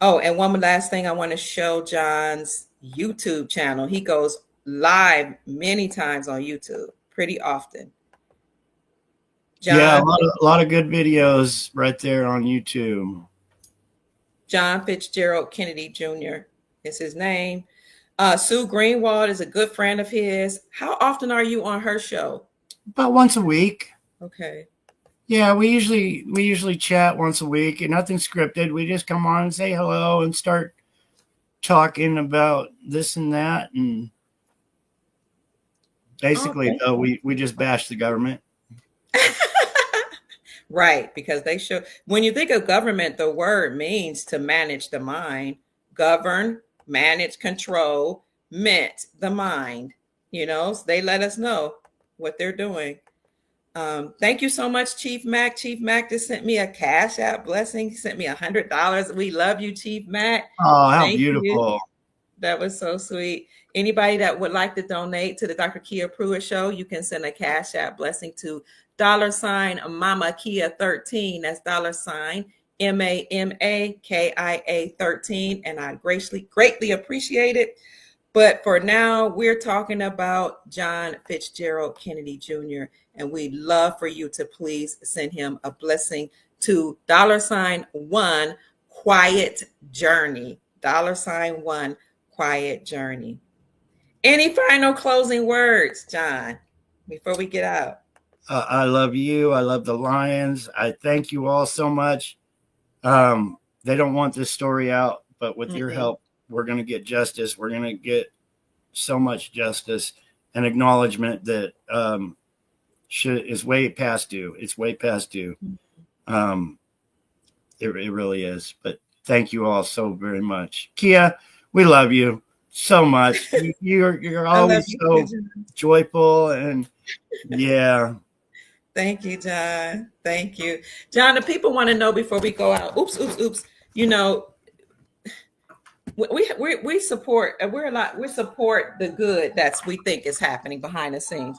Oh, and one last thing I want to show John's YouTube channel. He goes live many times on YouTube, pretty often. John, yeah, a lot of good videos right there on YouTube. John Fitzgerald Kennedy Jr. is his name. Sue Greenwald is a good friend of his. How often are you on her show? About once a week. Okay. Yeah, we usually chat once a week, and nothing scripted. We just come on and say hello and start talking about this and that, and basically, we just bash the government. Right, because they show, when you think of government, the word means to manage the mind, govern, manage, control, meant the mind. So they let us know what they're doing. Thank you so much, Chief Mac. Chief Mac just sent me a Cash App blessing. He sent me $100. We love you, Chief Mac. Oh, how beautiful. You. That was so sweet. Anybody that would like to donate to the Dr. Kia Pruitt Show, you can send a Cash App blessing to $Mama Kia 13. That's $MAMAKIA 13. And I greatly appreciate it. But for now, we're talking about John Fitzgerald Kennedy Jr. And we'd love for you to please send him a blessing to $1 Quiet Journey. $1 Quiet Journey. Any final closing words, John, before we get out? I love you. I love the Lions. I thank you all so much. They don't want this story out, but with your help, we're going to get justice. We're going to get so much justice. an acknowledgement that is way past due. It's way past due. It really is. But thank you all so very much. Kia, we love you so much. You're always so joyful, and yeah. Thank you, John. Thank you, John. The people want to know before we go out. Oops. You know, we support. We support the good that's we think is happening behind the scenes.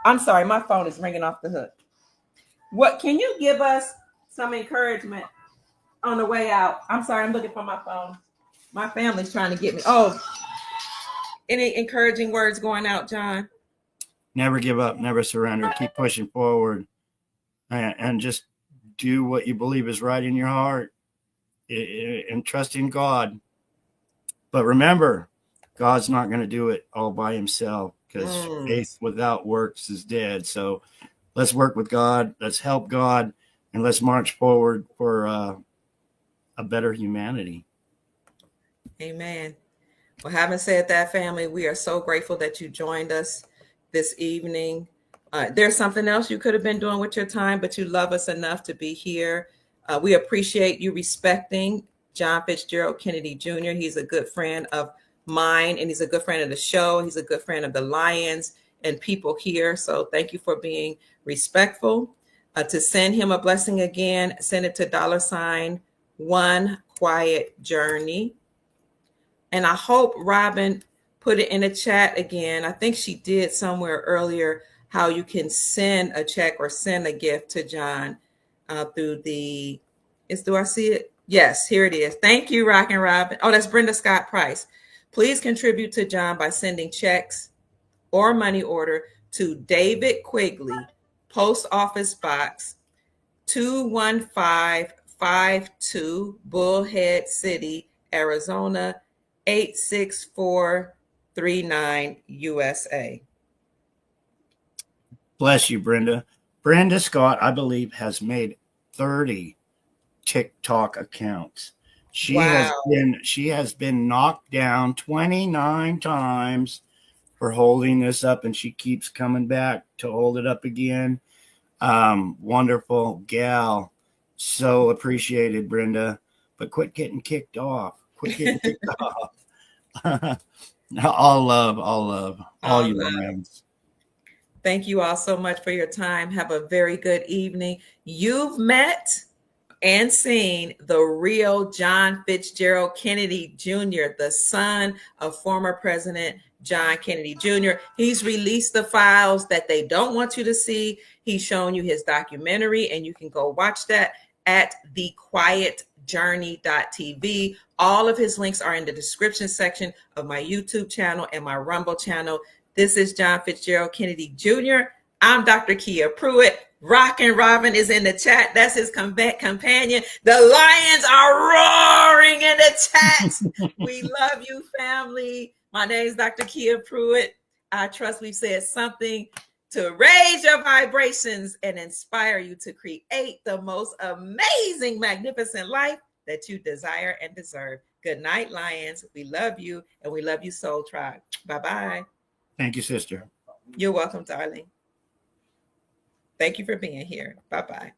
I'm sorry, my phone is ringing off the hook. What can you give us some encouragement on the way out? I'm sorry, I'm looking for my phone. My family's trying to get me. Oh, any encouraging words going out, John? Never give up, never surrender. Keep pushing forward, and just do what you believe is right in your heart, and trust in God. But remember, God's not going to do it all by himself, because faith without works is dead. So let's work with God. Let's help God, and let's march forward for a better humanity. Amen. Well, having said that, family, we are so grateful that you joined us this evening. There's something else you could have been doing with your time, but you love us enough to be here. We appreciate you respecting John Fitzgerald Kennedy Jr. He's a good friend of mine, and he's a good friend of the show. He's a good friend of the Lions and people here. So thank you for being respectful. To send him a blessing again, send it to $1 Quiet Journey. And I hope Robin put it in the chat again. I think she did somewhere earlier how you can send a check or send a gift to John through the, do I see it? Yes, here it is. Thank you, Rockin' Robin. Oh, that's Brenda Scott Price. Please contribute to John by sending checks or money order to David Quigley, Post Office Box 21552, Bullhead City, Arizona 86439, USA. Bless you, Brenda. Brenda Scott, I believe, has made 30 TikTok accounts. She has been knocked down 29 times for holding this up, and she keeps coming back to hold it up again. Wonderful gal. So appreciated, Brenda. But quit getting kicked off. All love, all you Lions. Thank you all so much for your time. Have a very good evening. You've met and seen the real John Fitzgerald Kennedy Jr., the son of former President John Kennedy Jr. He's released the files that they don't want you to see. He's shown you his documentary, and you can go watch that at thequietjourney.tv. All of his links are in the description section of my YouTube channel and my Rumble channel. This is John Fitzgerald Kennedy Jr. I'm Dr. Kia Pruitt. Rockin' Robin is in the chat. That's his companion. The Lions are roaring in the chat. We love you, family. My name is Dr. Kia Pruitt. I trust we've said something to raise your vibrations and inspire you to create the most amazing, magnificent life that you desire and deserve. Good night, Lions. We love you, and we love you, Soul Tribe. Bye-bye. Thank you, sister. You're welcome, darling. Thank you for being here. Bye-bye.